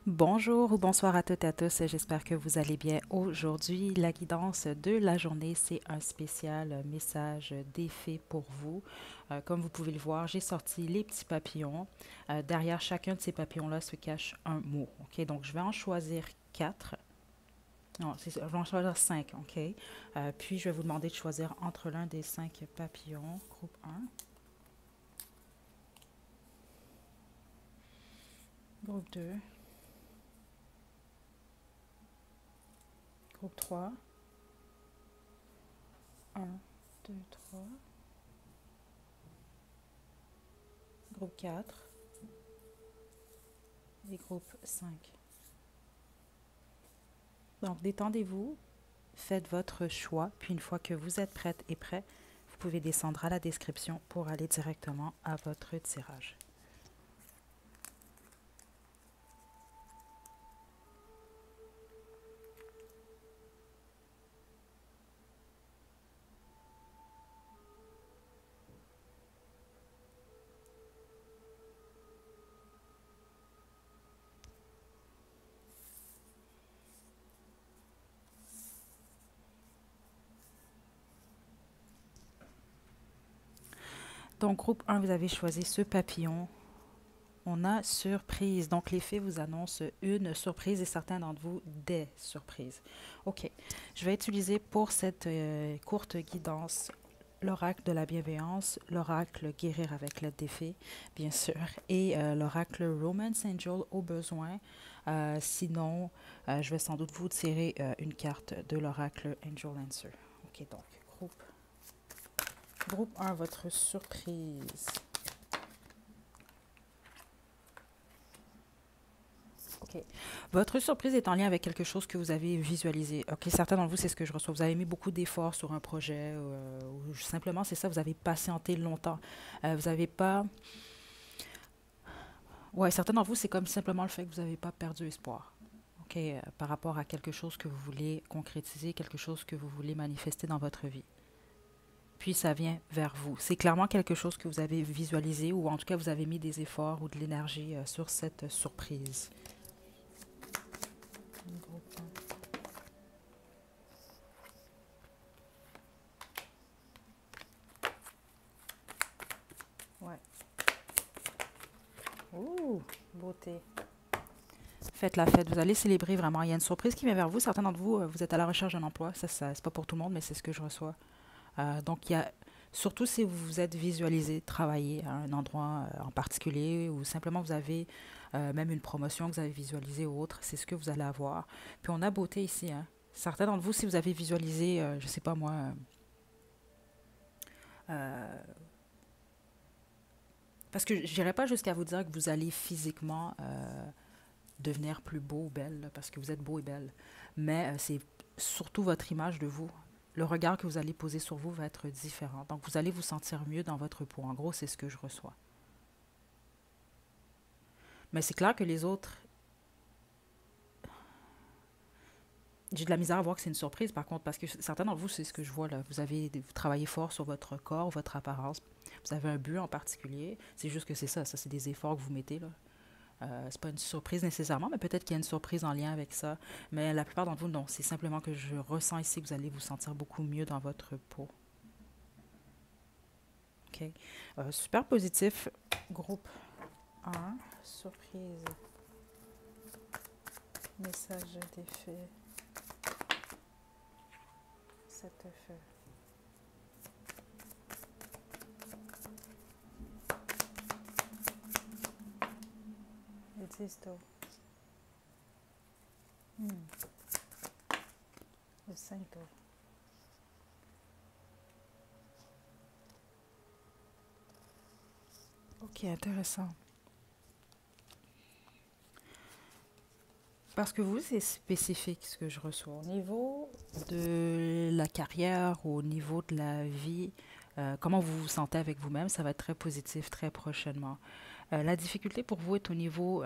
Bonjour ou bonsoir à toutes et à tous, j'espère que vous allez bien. Aujourd'hui, la guidance de la journée, c'est un spécial message d'effet pour vous. Comme vous pouvez le voir, j'ai sorti les petits papillons. Derrière chacun de ces papillons-là se cache un mot. Ok, donc je vais en choisir quatre. Non, je vais en choisir cinq. Ok. Puis je vais vous demander de choisir entre l'un des cinq papillons. Groupe un, groupe 2, groupe 3, un, 2, 3, groupe 4 et groupe 5. Donc, détendez-vous, faites votre choix, puis une fois que vous êtes prête et prêt, vous pouvez descendre à la description pour aller directement à votre tirage. Donc, groupe 1, vous avez choisi ce papillon. On a surprise. Donc, les fées vous annoncent une surprise et certains d'entre vous des surprises. OK. Je vais utiliser pour cette courte guidance l'oracle de la bienveillance, l'oracle guérir avec l'aide des fées, bien sûr, et l'oracle Romance Angel au besoin. Sinon, je vais sans doute vous tirer une carte de l'oracle Angel Answer. OK, donc, groupe 1, votre surprise. OK. Votre surprise est en lien avec quelque chose que vous avez visualisé. OK, certains d'entre vous, c'est ce que je reçois. Vous avez mis beaucoup d'efforts sur un projet ou simplement, c'est ça, vous avez patienté longtemps. Vous n'avez pas... Ouais, certains d'entre vous, c'est comme simplement le fait que vous n'avez pas perdu espoir. OK, par rapport à quelque chose que vous voulez concrétiser, quelque chose que vous voulez manifester dans votre vie. Puis ça vient vers vous. C'est clairement quelque chose que vous avez visualisé ou en tout cas vous avez mis des efforts ou de l'énergie sur cette surprise. Ouais. Ouh, beauté. Faites la fête, vous allez célébrer vraiment. Il y a une surprise qui vient vers vous. Certains d'entre vous, vous êtes à la recherche d'un emploi. Ça c'est pas pour tout le monde, mais c'est ce que je reçois. Donc, il y a, surtout si vous vous êtes visualisé travailler à un endroit en particulier ou simplement vous avez même une promotion que vous avez visualisée ou autre, c'est ce que vous allez avoir. Puis on a beauté ici. Hein. Certains d'entre vous, si vous avez visualisé, je sais pas moi, euh, parce que je n'irai pas jusqu'à vous dire que vous allez physiquement devenir plus beau ou belle, là, parce que vous êtes beau et belle. Mais c'est surtout votre image de vous. Le regard que vous allez poser sur vous va être différent. Donc, vous allez vous sentir mieux dans votre peau. En gros, c'est ce que je reçois. Mais c'est clair que les autres, j'ai de la misère à voir que c'est une surprise, par contre, parce que certains d'entre vous, c'est ce que je vois là. Vous travaillez fort sur votre corps, votre apparence. Vous avez un but en particulier. C'est juste que c'est ça. Ça, c'est des efforts que vous mettez là. C'est pas une surprise nécessairement, mais peut-être qu'il y a une surprise en lien avec ça. Mais la plupart d'entre vous, non. C'est simplement que je ressens ici que vous allez vous sentir beaucoup mieux dans votre peau. OK. Super positif. Groupe 1. Surprise. Message d'effet. Cette feu. Existo. Le 5 d'eau. Ok, intéressant. Parce que vous, c'est spécifique ce que je reçois. Au niveau de la carrière, au niveau de la vie, comment vous vous sentez avec vous-même, ça va être très positif très prochainement. La difficulté pour vous est au niveau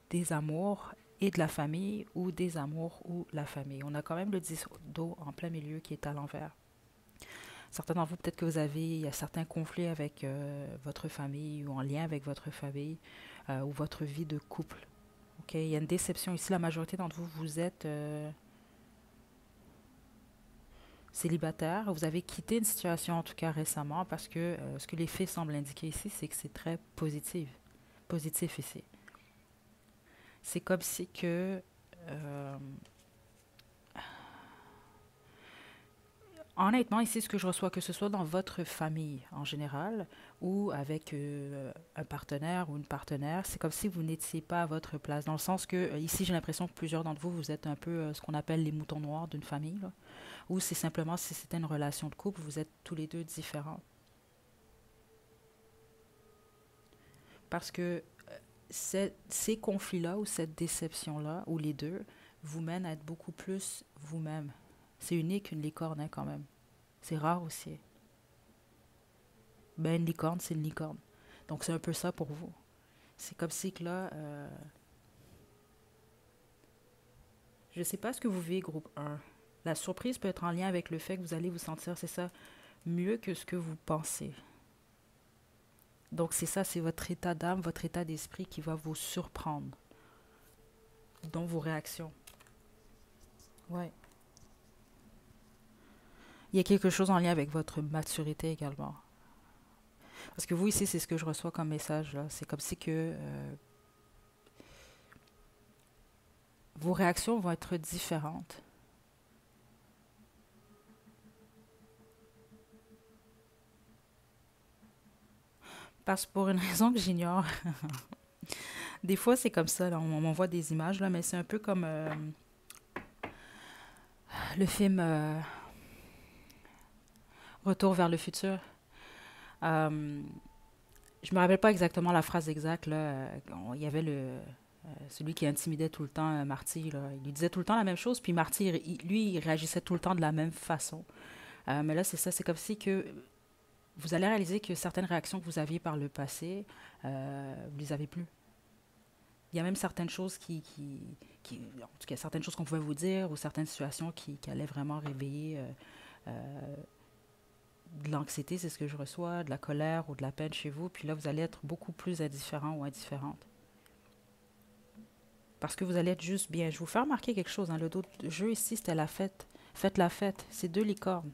des amours et de la famille ou des amours ou la famille. On a quand même le 10 d'eau en plein milieu qui est à l'envers. Certains d'entre vous, peut-être que vous avez il y a certains conflits avec votre famille ou en lien avec votre famille ou votre vie de couple. OK, il y a une déception ici. La majorité d'entre vous, vous êtes célibataire. Vous avez quitté une situation, en tout cas récemment, parce que ce que les faits semblent indiquer ici, c'est que c'est très positif. Positif ici. C'est comme si que... euh, honnêtement, ici, ce que je reçois, que ce soit dans votre famille en général ou avec un partenaire ou une partenaire, c'est comme si vous n'étiez pas à votre place. Dans le sens que, ici, j'ai l'impression que plusieurs d'entre vous, vous êtes un peu ce qu'on appelle les moutons noirs d'une famille, là. Ou c'est simplement, si c'était une relation de couple, vous êtes tous les deux différents. Parce que ces conflits-là ou cette déception-là, ou les deux, vous mènent à être beaucoup plus vous-même. C'est unique, une licorne, hein, quand même. C'est rare aussi. Ben, une licorne, c'est une licorne. Donc, c'est un peu ça pour vous. C'est comme si que là, je ne sais pas ce que vous vivez, groupe un. La surprise peut être en lien avec le fait que vous allez vous sentir, c'est ça, mieux que ce que vous pensez. Donc, c'est ça, c'est votre état d'âme, votre état d'esprit qui va vous surprendre dans vos réactions. Ouais. Il y a quelque chose en lien avec votre maturité également. Parce que vous, ici, c'est ce que je reçois comme message, là. C'est comme si que vos réactions vont être différentes. Parce que pour une raison que j'ignore, des fois c'est comme ça, là, on m'envoie des images, là, mais c'est un peu comme le film Retour vers le futur. Euh, je me rappelle pas exactement la phrase exacte, là. Il y avait celui qui intimidait tout le temps Marty, là. Il lui disait tout le temps la même chose, puis Marty, lui, il réagissait tout le temps de la même façon. Mais là, c'est ça, c'est comme si que vous allez réaliser que certaines réactions que vous aviez par le passé, vous les avez plus. Il y a même certaines choses en tout cas, certaines choses qu'on pouvait vous dire ou certaines situations qui allaient vraiment réveiller euh, de l'anxiété, c'est ce que je reçois, de la colère ou de la peine chez vous. Puis là, vous allez être beaucoup plus indifférent ou indifférente. Parce que vous allez être juste bien. Je vous fais remarquer quelque chose. Hein. Le dos de jeu ici, c'était la fête. Faites la fête. C'est deux licornes.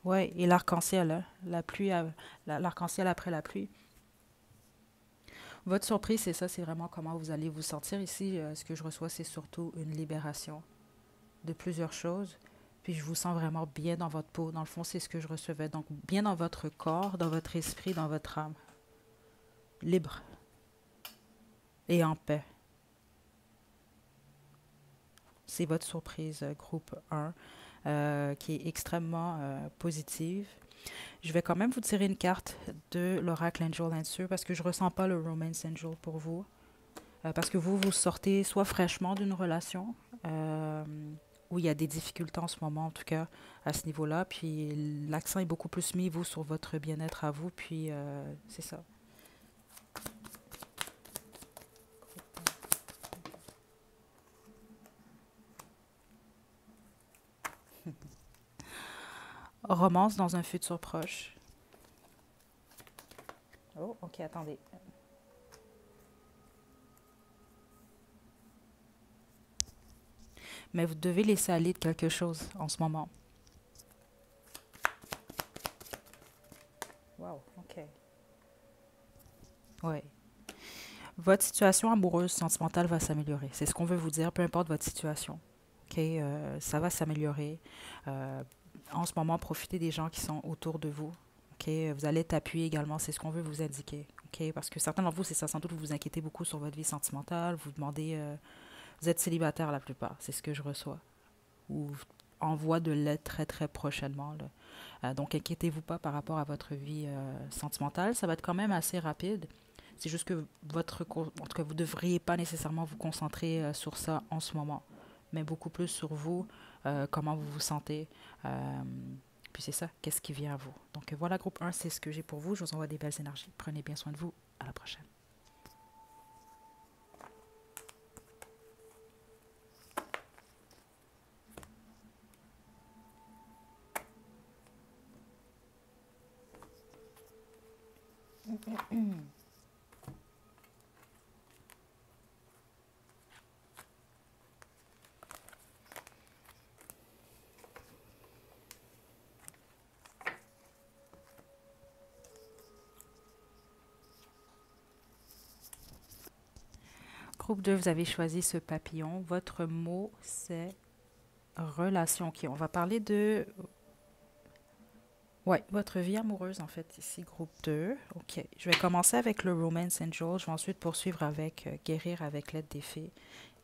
Ouais, et l'arc-en-ciel, hein. La pluie, l'arc-en-ciel après la pluie. Votre surprise, c'est ça, c'est vraiment comment vous allez vous sentir ici. Ce que je reçois, c'est surtout une libération de plusieurs choses. Puis je vous sens vraiment bien dans votre peau. Dans le fond, c'est ce que je recevais. Donc, bien dans votre corps, dans votre esprit, dans votre âme. Libre et en paix. C'est votre surprise, groupe un, qui est extrêmement positive. Je vais quand même vous tirer une carte de l'Oracle Angel Answer parce que je ne ressens pas le Romance Angel pour vous. Parce que vous sortez soit fraîchement d'une relation, où il y a des difficultés en ce moment, en tout cas, à ce niveau-là. Puis l'accent est beaucoup plus mis, vous, sur votre bien-être à vous. Puis c'est ça. Romance dans un futur proche. Oh, ok, attendez. Mais vous devez laisser aller de quelque chose en ce moment. Wow, ok. Ouais. Votre situation amoureuse, sentimentale va s'améliorer. C'est ce qu'on veut vous dire, peu importe votre situation. Ok, ça va s'améliorer. Euh, En ce moment, profitez des gens qui sont autour de vous. Ok, vous allez être appuyé également, c'est ce qu'on veut vous indiquer. Ok, parce que certains d'entre vous, c'est ça, sans doute, vous vous inquiétez beaucoup sur votre vie sentimentale. Vous demandez, vous êtes célibataire la plupart, c'est ce que je reçois. Ou en voie de l'être très très prochainement, là. Donc, inquiétez-vous pas par rapport à votre vie sentimentale. Ça va être quand même assez rapide. C'est juste que en tout cas, vous ne devriez pas nécessairement vous concentrer sur ça en ce moment, mais beaucoup plus sur vous, comment vous vous sentez. euh, Puis c'est ça, qu'est-ce qui vient à vous. Donc voilà, groupe un, c'est ce que j'ai pour vous. Je vous envoie des belles énergies. Prenez bien soin de vous. À la prochaine. Groupe 2, vous avez choisi ce papillon. Votre mot, c'est relation. OK, on va parler de... Ouais, votre vie amoureuse, en fait, ici, groupe 2. OK, je vais commencer avec le Romance Angel. Je vais ensuite poursuivre avec Guérir avec l'aide des fées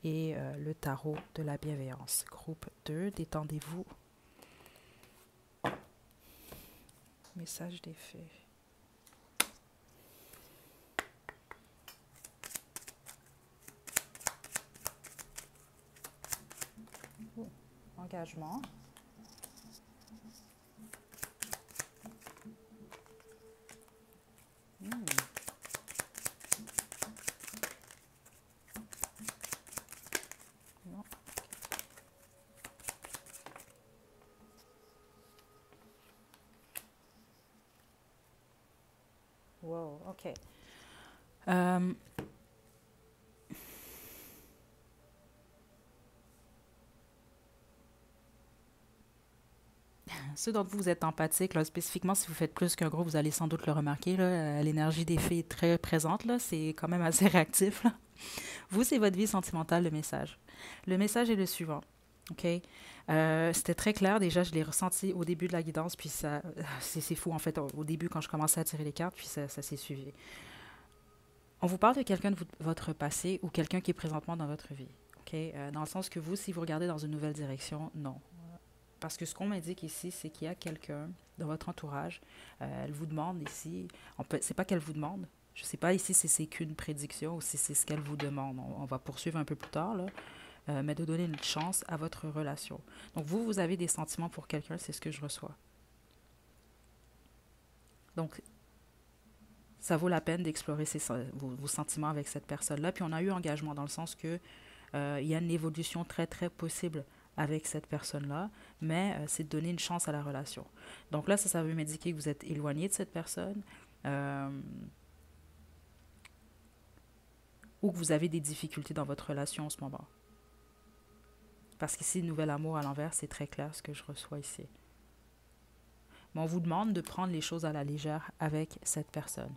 et le tarot de la bienveillance. Groupe 2, détendez-vous. Message des fées. Oh, engagement. Hmm. Non. Wow, OK. Euh, Ceux d'entre vous, vous êtes empathiques, là, spécifiquement si vous faites plus qu'un groupe, vous allez sans doute le remarquer. L'énergie des fées est très présente, là, c'est quand même assez réactif. Là. Vous, c'est votre vie sentimentale, le message. Le message est le suivant. OK? C'était très clair, déjà, je l'ai ressenti au début de la guidance, puis ça, c'est fou, en fait, au début, quand je commençais à tirer les cartes, puis ça s'est suivi. On vous parle de quelqu'un de votre passé ou quelqu'un qui est présentement dans votre vie. OK? Dans le sens que vous, si vous regardez dans une nouvelle direction, non. Parce que ce qu'on m'indique ici, c'est qu'il y a quelqu'un dans votre entourage. Elle vous demande ici, c'est pas qu'elle vous demande. Je ne sais pas ici si c'est qu'une prédiction ou si c'est ce qu'elle vous demande. On va poursuivre un peu plus tard, là. Mais de donner une chance à votre relation. Donc vous, vous avez des sentiments pour quelqu'un, c'est ce que je reçois. Donc, ça vaut la peine d'explorer vos sentiments avec cette personne-là. Puis on a eu engagement dans le sens que il y a une évolution très, très possible avec cette personne-là, mais c'est de donner une chance à la relation. Donc là, ça veut m'indiquer que vous êtes éloigné de cette personne ou que vous avez des difficultés dans votre relation en ce moment. Parce qu'ici, nouvel amour à l'envers, c'est très clair ce que je reçois ici. Mais on vous demande de prendre les choses à la légère avec cette personne.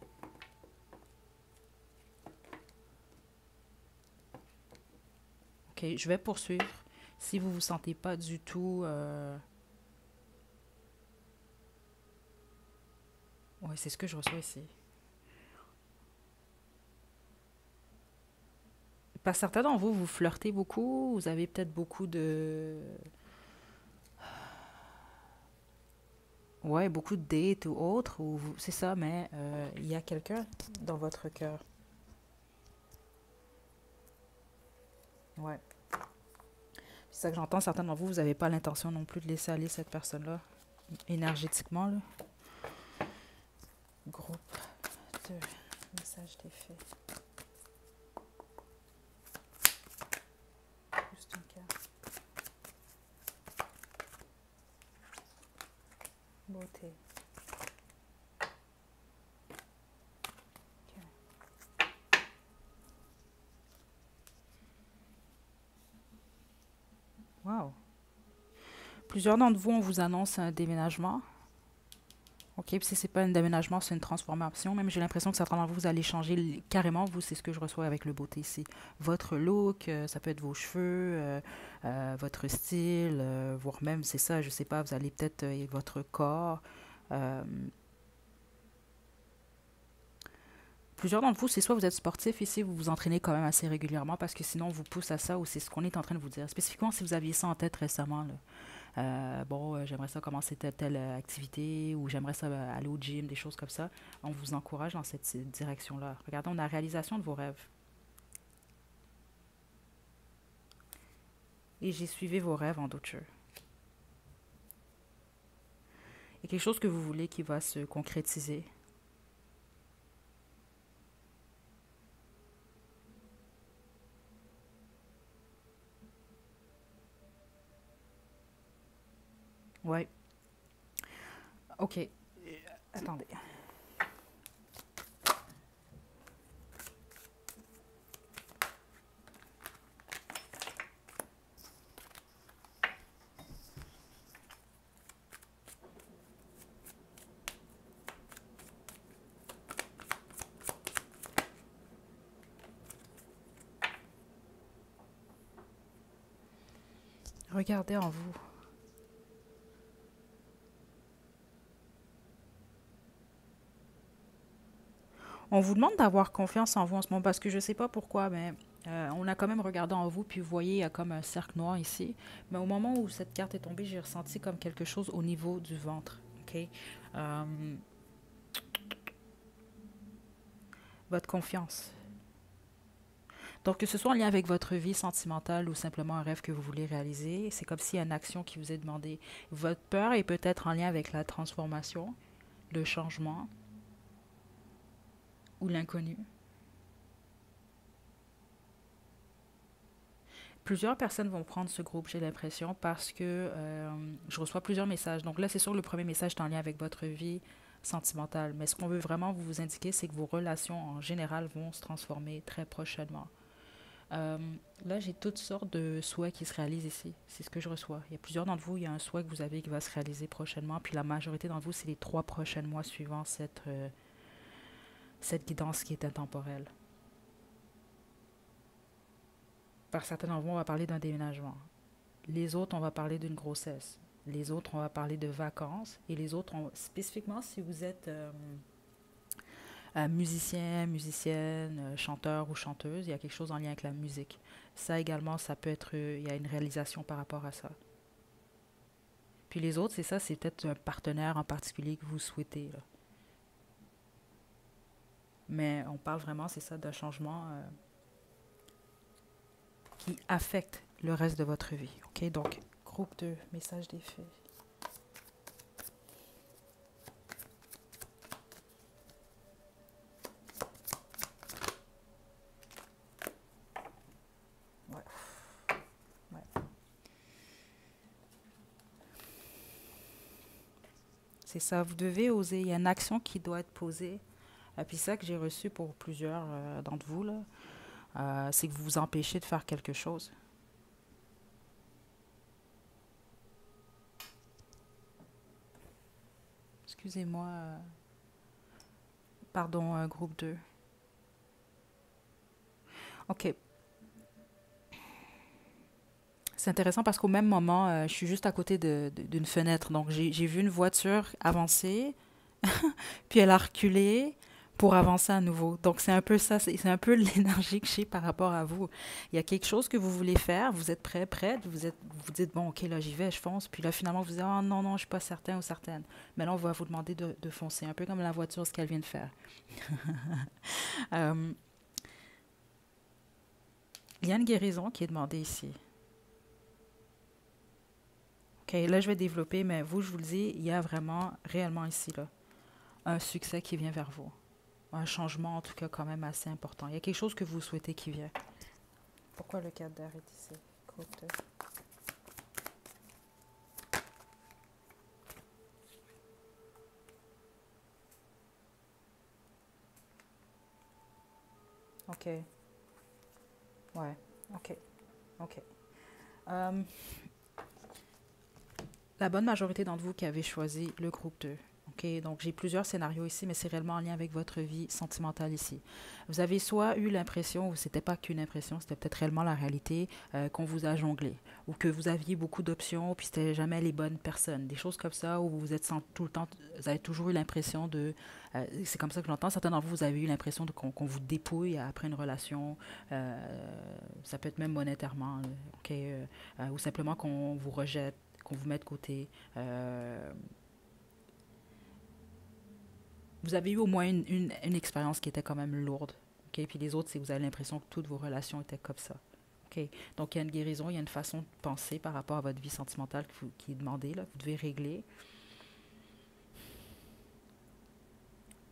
OK, je vais poursuivre. Si vous ne vous sentez pas du tout... Oui, c'est ce que je reçois ici. Pas certains d'entre vous, vous flirtez beaucoup, vous avez peut-être beaucoup de... Ouais, beaucoup de dates ou autres, c'est ça, mais il y a quelqu'un dans votre cœur. Ouais. C'est ça que j'entends, certains d'entre vous, vous n'avez pas l'intention non plus de laisser aller cette personne-là, énergétiquement, là. Groupe de message des faits. Juste une carte. Beauté. Ok. Wow. Plusieurs d'entre vous, on vous annonce un déménagement. OK, puis si c'est pas un déménagement, c'est une transformation. Même j'ai l'impression que certains d'entre vous, vous allez changer carrément. Vous, c'est ce que je reçois avec le beauté ici. Votre look, ça peut être vos cheveux, votre style, voire même, c'est ça, je sais pas, vous allez peut-être votre corps. Euh, Plusieurs d'entre vous, c'est soit vous êtes sportif ici, vous vous entraînez quand même assez régulièrement parce que sinon on vous pousse à ça ou c'est ce qu'on est en train de vous dire. Spécifiquement si vous aviez ça en tête récemment, là. J'aimerais ça commencer telle activité ou j'aimerais ça aller au gym, des choses comme ça. On vous encourage dans cette direction-là. Regardez, on a la réalisation de vos rêves. Et j'ai suivi vos rêves en d'autres jeux. Il y a quelque chose que vous voulez qui va se concrétiser. Ouais. OK. Attendez. Regardez en vous. On vous demande d'avoir confiance en vous en ce moment parce que je ne sais pas pourquoi, mais on a quand même regardé en vous, puis vous voyez, il y a comme un cercle noir ici. Mais au moment où cette carte est tombée, j'ai ressenti comme quelque chose au niveau du ventre. OK? Euh, votre confiance. Donc, que ce soit en lien avec votre vie sentimentale ou simplement un rêve que vous voulez réaliser, c'est comme s'il y a une action qui vous est demandée. Votre peur est peut-être en lien avec la transformation, le changement ou l'inconnu. Plusieurs personnes vont prendre ce groupe, j'ai l'impression, parce que je reçois plusieurs messages. Donc là, c'est sûr, le premier message est en lien avec votre vie sentimentale. Mais ce qu'on veut vraiment vous indiquer, c'est que vos relations en général vont se transformer très prochainement. Euh, Là, j'ai toutes sortes de souhaits qui se réalisent ici. C'est ce que je reçois. Il y a plusieurs d'entre vous, il y a un souhait que vous avez qui va se réaliser prochainement. Puis la majorité d'entre vous, c'est les 3 prochains mois suivant cette guidance qui est intemporelle. Par certains d'entre vous, on va parler d'un déménagement. Les autres, on va parler d'une grossesse. Les autres, on va parler de vacances. Et les autres, spécifiquement si vous êtes musicien, musicienne, chanteur ou chanteuse, il y a quelque chose en lien avec la musique. Ça également, ça peut être, il y a une réalisation par rapport à ça. Puis les autres, c'est ça, c'est peut-être un partenaire en particulier que vous souhaitez, là. Mais on parle vraiment, c'est ça, d'un changement qui affecte le reste de votre vie. OK? Donc, groupe 2, message des fées. Ouais, ouais. C'est ça, vous devez oser. Il y a une action qui doit être posée. Et puis ça que j'ai reçu pour plusieurs d'entre vous, là, c'est que vous vous empêchez de faire quelque chose. Excusez-moi. Pardon, groupe 2. OK. C'est intéressant parce qu'au même moment, je suis juste à côté d'une fenêtre. Donc, j'ai vu une voiture avancer, puis elle a reculé pour avancer à nouveau. Donc, c'est un peu ça, c'est un peu l'énergie que j'ai par rapport à vous. Il y a quelque chose que vous voulez faire, vous êtes prête, vous dites, bon, OK, là, j'y vais, je fonce. Puis là, finalement, vous dites, oh non, non, je suis pas certain ou certaine. Mais là, on va vous demander de foncer, un peu comme la voiture, ce qu'elle vient de faire. Euh, il y a une guérison qui est demandée ici. OK, là, je vais développer, mais vous, je vous le dis, il y a vraiment, réellement ici, là, un succès qui vient vers vous. Un changement, en tout cas, quand même assez important. Il y a quelque chose que vous souhaitez qui vient. Pourquoi le 4 d'air est ici? Côte. OK. Ouais. OK. OK. Euh, la bonne majorité d'entre vous qui avez choisi le groupe 2. OK, donc j'ai plusieurs scénarios ici, mais c'est réellement en lien avec votre vie sentimentale ici. Vous avez soit eu l'impression, ou c'était pas qu'une impression, c'était peut-être réellement la réalité, qu'on vous a jonglé, ou que vous aviez beaucoup d'options, puis c'était jamais les bonnes personnes. Des choses comme ça, où vous êtes tout le temps, vous avez toujours eu l'impression de, c'est comme ça que j'entends, certains d'entre vous, vous avez eu l'impression qu'on vous dépouille après une relation, ça peut être même monétairement, OK, ou simplement qu'on vous rejette, qu'on vous met de côté. Vous avez eu au moins une expérience qui était quand même lourde. OK? Puis les autres, c'est que vous avez l'impression que toutes vos relations étaient comme ça. OK? Donc, il y a une guérison, il y a une façon de penser par rapport à votre vie sentimentale qui est demandée. Là. Vous devez régler.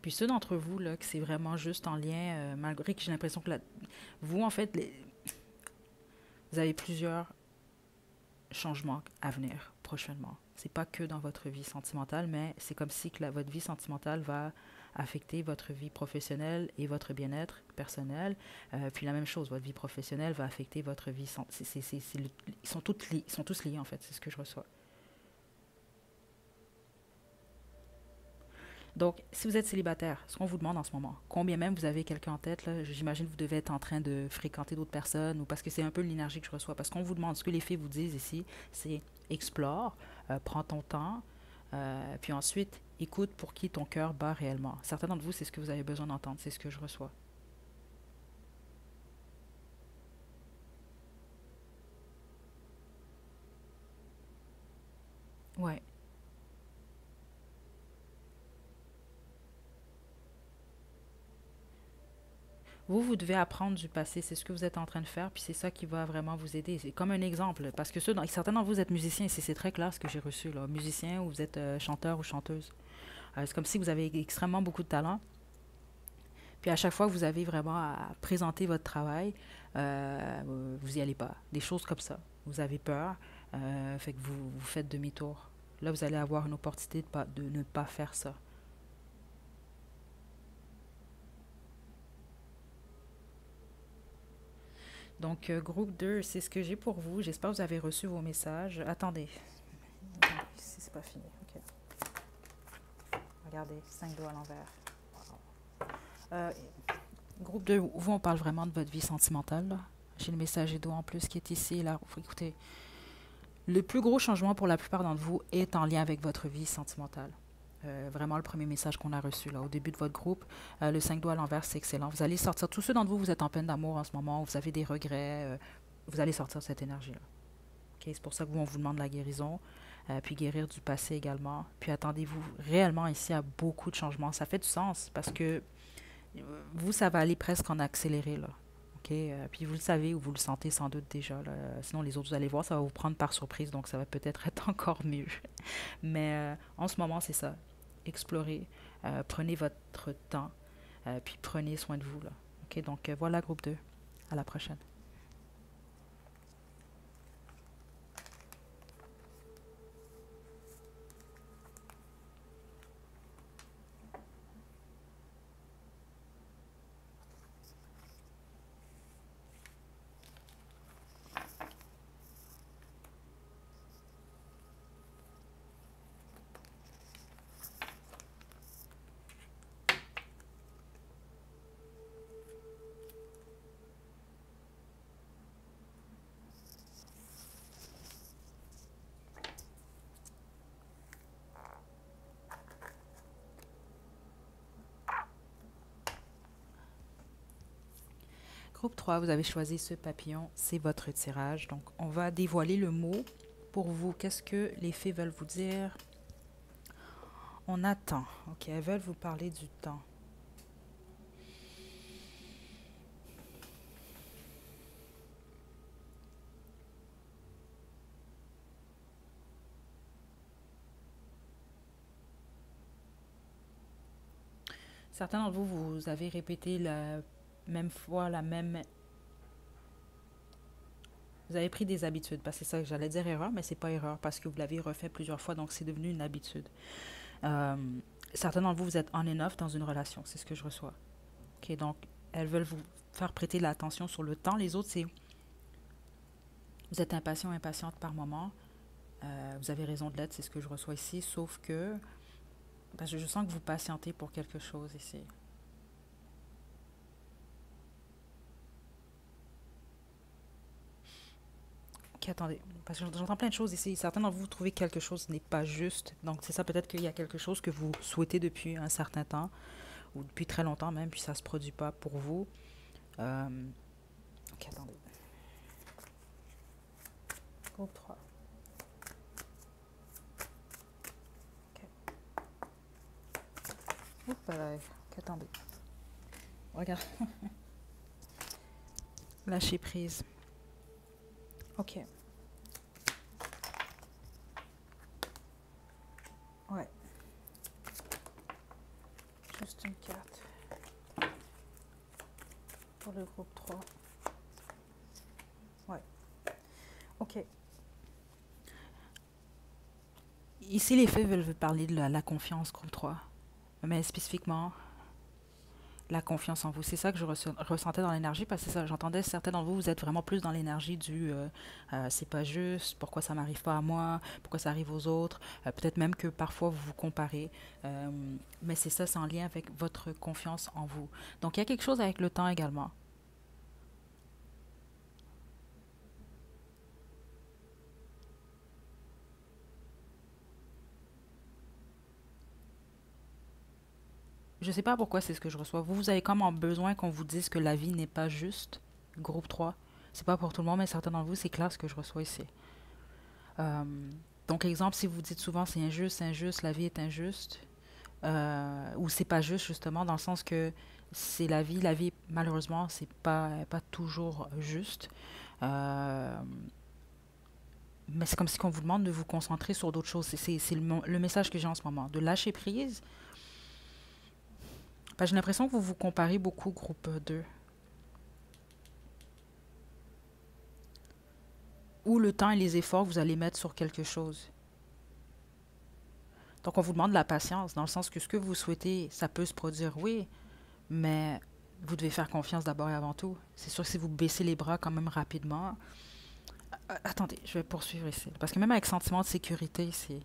Puis ceux d'entre vous, là, que c'est vraiment juste en lien, malgré que j'ai l'impression que vous, en fait, vous avez plusieurs changements à venir prochainement. C'est pas que dans votre vie sentimentale, mais c'est comme si que votre vie sentimentale va affecter votre vie professionnelle et votre bien-être personnel. Puis la même chose, votre vie professionnelle va affecter votre vie ils sont tous liés en fait, c'est ce que je reçois. Donc, si vous êtes célibataire, ce qu'on vous demande en ce moment, combien même vous avez quelqu'un en tête, là, j'imagine que vous devez être en train de fréquenter d'autres personnes, ou parce que c'est un peu l'énergie que je reçois. Parce qu'on vous demande, ce que les filles vous disent ici, c'est explore, prends ton temps, puis ensuite, écoute pour qui ton cœur bat réellement. Certains d'entre vous, c'est ce que vous avez besoin d'entendre, c'est ce que je reçois. Ouais. Vous devez apprendre du passé, c'est ce que vous êtes en train de faire, puis c'est ça qui va vraiment vous aider. C'est comme un exemple, parce que certains d'entre vous êtes musiciens, et c'est très clair ce que j'ai reçu, là. Musicien ou vous êtes chanteur ou chanteuse. C'est comme si vous avez extrêmement beaucoup de talent, puis à chaque fois que vous avez vraiment à présenter votre travail, vous y allez pas. Des choses comme ça. Vous avez peur, fait que vous faites demi-tour. Là, vous allez avoir une opportunité de ne pas faire ça. Donc, groupe 2, c'est ce que j'ai pour vous. J'espère que vous avez reçu vos messages. Attendez. Ici, c'est pas fini. OK. Regardez, 5 doigts à l'envers. Euh, Groupe 2, vous, on parle vraiment de votre vie sentimentale, là. J'ai le message d'eau en plus qui est ici. Là. Écoutez, le plus gros changement pour la plupart d'entre vous est en lien avec votre vie sentimentale. Vraiment le premier message qu'on a reçu là, au début de votre groupe. Le 5 doigts à l'envers, c'est excellent. Vous allez sortir, tous ceux d'entre vous, vous êtes en peine d'amour en ce moment, vous avez des regrets, vous allez sortir cette énergie-là. Ok, c'est pour ça que vous, on vous demande la guérison, puis guérir du passé également. Puis attendez-vous réellement ici à beaucoup de changements. Ça fait du sens parce que vous, ça va aller presque en accéléré là. Ok, puis vous le savez ou vous le sentez sans doute déjà. Là. Sinon, les autres, vous allez voir, ça va vous prendre par surprise, donc ça va peut-être être encore mieux. Mais en ce moment, c'est ça. Explorez, prenez votre temps, puis prenez soin de vous. Là. Ok, donc voilà, groupe 2. À la prochaine. Groupe 3, vous avez choisi ce papillon, c'est votre tirage. Donc, on va dévoiler le mot pour vous. Qu'est-ce que les fées veulent vous dire? On attend. Ok, elles veulent vous parler du temps. Certains d'entre vous, vous avez répété la même fois, la même... Vous avez pris des habitudes, parce que c'est ça que j'allais dire erreur, mais c'est pas erreur, parce que vous l'avez refait plusieurs fois, donc c'est devenu une habitude. Euh, Certains d'entre vous, vous êtes on and off dans une relation, c'est ce que je reçois. Ok, donc elles veulent vous faire prêter l'attention sur le temps. Les autres, c'est vous êtes impatient, impatiente par moment. Vous avez raison de l'être, c'est ce que je reçois ici, sauf que parce que je sens que vous patientez pour quelque chose ici. Ok, attendez, parce que j'entends plein de choses ici. Certains d'entre vous trouvez que quelque chose n'est pas juste. Donc, c'est ça, peut-être qu'il y a quelque chose que vous souhaitez depuis un certain temps, ou depuis très longtemps même, puis ça ne se produit pas pour vous. Ok, attendez. Groupe 3. Ok. Oups, là. Ok, attendez. Regarde. Lâcher prise. Ok. Ouais. Juste une carte. Pour le groupe 3. Ouais. Ok. Ici, les fées veulent vous parler de la confiance, groupe 3. Mais spécifiquement, la confiance en vous. C'est ça que je ressentais dans l'énergie, parce que c'est ça, j'entendais certains d'entre vous, vous êtes vraiment plus dans l'énergie du c'est pas juste, pourquoi ça m'arrive pas à moi, pourquoi ça arrive aux autres. Peut-être même que parfois vous vous comparez. Euh, mais c'est ça, c'est en lien avec votre confiance en vous. Donc il y a quelque chose avec le temps également. Je sais pas pourquoi c'est ce que je reçois. Vous avez comme en besoin qu'on vous dise que la vie n'est pas juste. Groupe 3. C'est pas pour tout le monde, mais certains d'entre vous, c'est clair ce que je reçois ici. Euh, donc, exemple, si vous dites souvent c'est injuste, la vie est injuste, ou c'est pas juste justement dans le sens que c'est la vie malheureusement c'est pas toujours juste. Euh, mais c'est comme si on vous demande de vous concentrer sur d'autres choses. C'est le message que j'ai en ce moment, de lâcher prise. Parce que j'ai l'impression que vous vous comparez beaucoup groupe 2. Ou le temps et les efforts que vous allez mettre sur quelque chose. Donc on vous demande de la patience, dans le sens que ce que vous souhaitez, ça peut se produire, oui, mais vous devez faire confiance d'abord et avant tout. C'est sûr que si vous baissez les bras quand même rapidement... Attendez, je vais poursuivre ici. Parce que même avec sentiment de sécurité, c'est...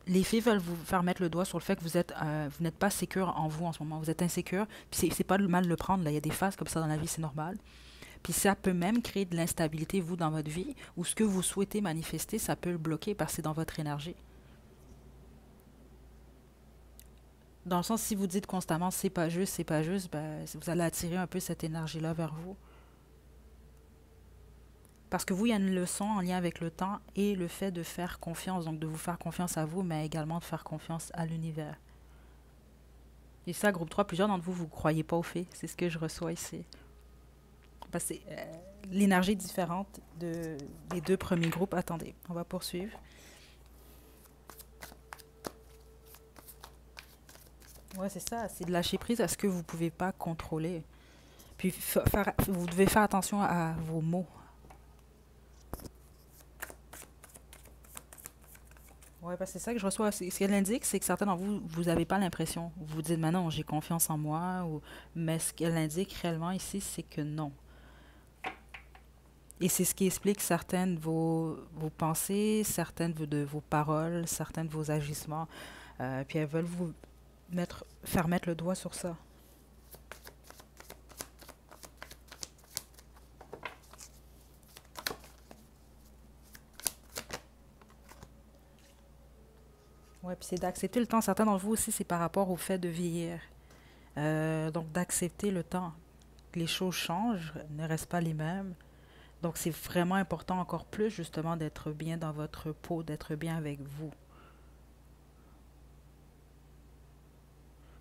Les filles veulent vous faire mettre le doigt sur le fait que vous n'êtes pas sécure en vous en ce moment. Vous êtes insécure. Puis c'est pas mal de le prendre. Là. Il y a des phases comme ça dans la vie, c'est normal. Puis ça peut même créer de l'instabilité, vous, dans votre vie, ou ce que vous souhaitez manifester, ça peut le bloquer parce que c'est dans votre énergie. Dans le sens, si vous dites constamment c'est pas juste, ben, vous allez attirer un peu cette énergie-là vers vous. Parce que vous, il y a une leçon en lien avec le temps et le fait de faire confiance, donc de vous faire confiance à vous, mais également de faire confiance à l'univers. Et ça, groupe 3, plusieurs d'entre vous, vous ne croyez pas aux faits. C'est ce que je reçois ici. Parce que l'énergie est différente des deux premiers groupes. Attendez, on va poursuivre. Ouais, c'est ça. C'est de lâcher prise à ce que vous ne pouvez pas contrôler. Puis vous devez faire attention à vos mots. Ouais, parce que c'est ça que je reçois. Ce qu'elle indique, c'est que certains d'entre vous, vous n'avez pas l'impression. Vous vous dites, mais non, j'ai confiance en moi. Mais ce qu'elle indique réellement ici, c'est que non. Et c'est ce qui explique certaines de vos pensées, certaines de vos paroles, certains de vos agissements. Puis elles veulent vous faire mettre le doigt sur ça. Ouais, puis c'est d'accepter le temps. Certains d'entre vous aussi, c'est par rapport au fait de vieillir. Donc d'accepter le temps. Que les choses changent, ne restent pas les mêmes. Donc c'est vraiment important encore plus justement d'être bien dans votre peau, d'être bien avec vous.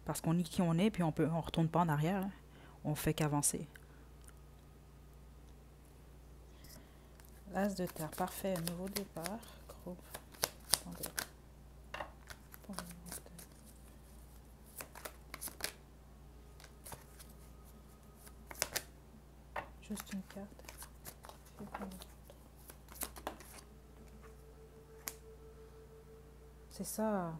Parce qu'on est qui on est, puis on retourne pas en arrière. Hein. On fait qu'avancer. L'as de terre, parfait. Nouveau départ. Groupe. Attendez. Juste une carte. C'est ça.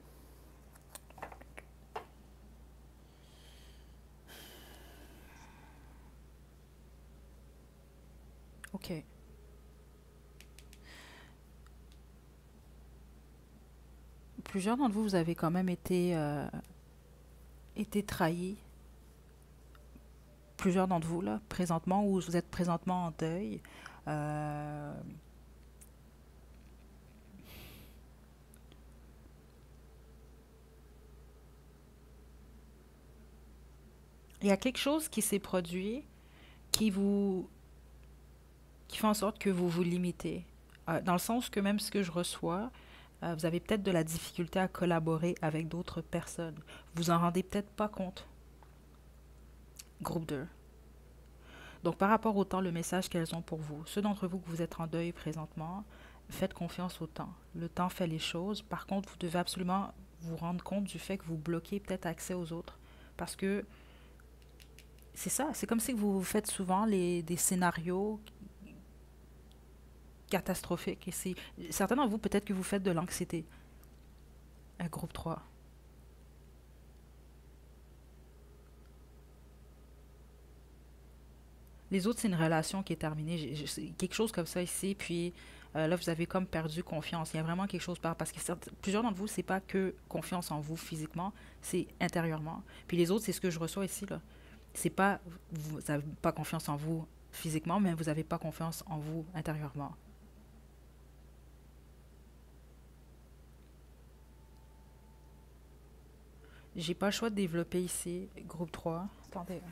Ok. Plusieurs d'entre vous, vous avez quand même été trahis. Plusieurs d'entre vous, là, présentement, ou vous êtes présentement en deuil. Euh, Il y a quelque chose qui s'est produit qui vous qui fait en sorte que vous vous limitez. Dans le sens que même ce que je reçois, vous avez peut-être de la difficulté à collaborer avec d'autres personnes. Vous en rendez peut-être pas compte. Groupe 2. Donc par rapport au temps, le message qu'elles ont pour vous, ceux d'entre vous que vous êtes en deuil présentement, faites confiance au temps. Le temps fait les choses. Par contre, vous devez absolument vous rendre compte du fait que vous bloquez peut-être accès aux autres. Parce que c'est ça, c'est comme si vous faites souvent des scénarios catastrophiques. Certains d'entre vous, peut-être que vous faites de l'anxiété. Un groupe 3. Les autres, c'est une relation qui est terminée. C'est quelque chose comme ça ici. Puis là, vous avez comme perdu confiance. Il y a vraiment quelque chose parce que plusieurs d'entre vous, c'est pas que confiance en vous physiquement, c'est intérieurement. Puis les autres, c'est ce que je reçois ici là. C'est pas vous n'avez pas confiance en vous physiquement, mais vous n'avez pas confiance en vous intérieurement. J'ai pas le choix de développer ici, groupe 3. Attendez.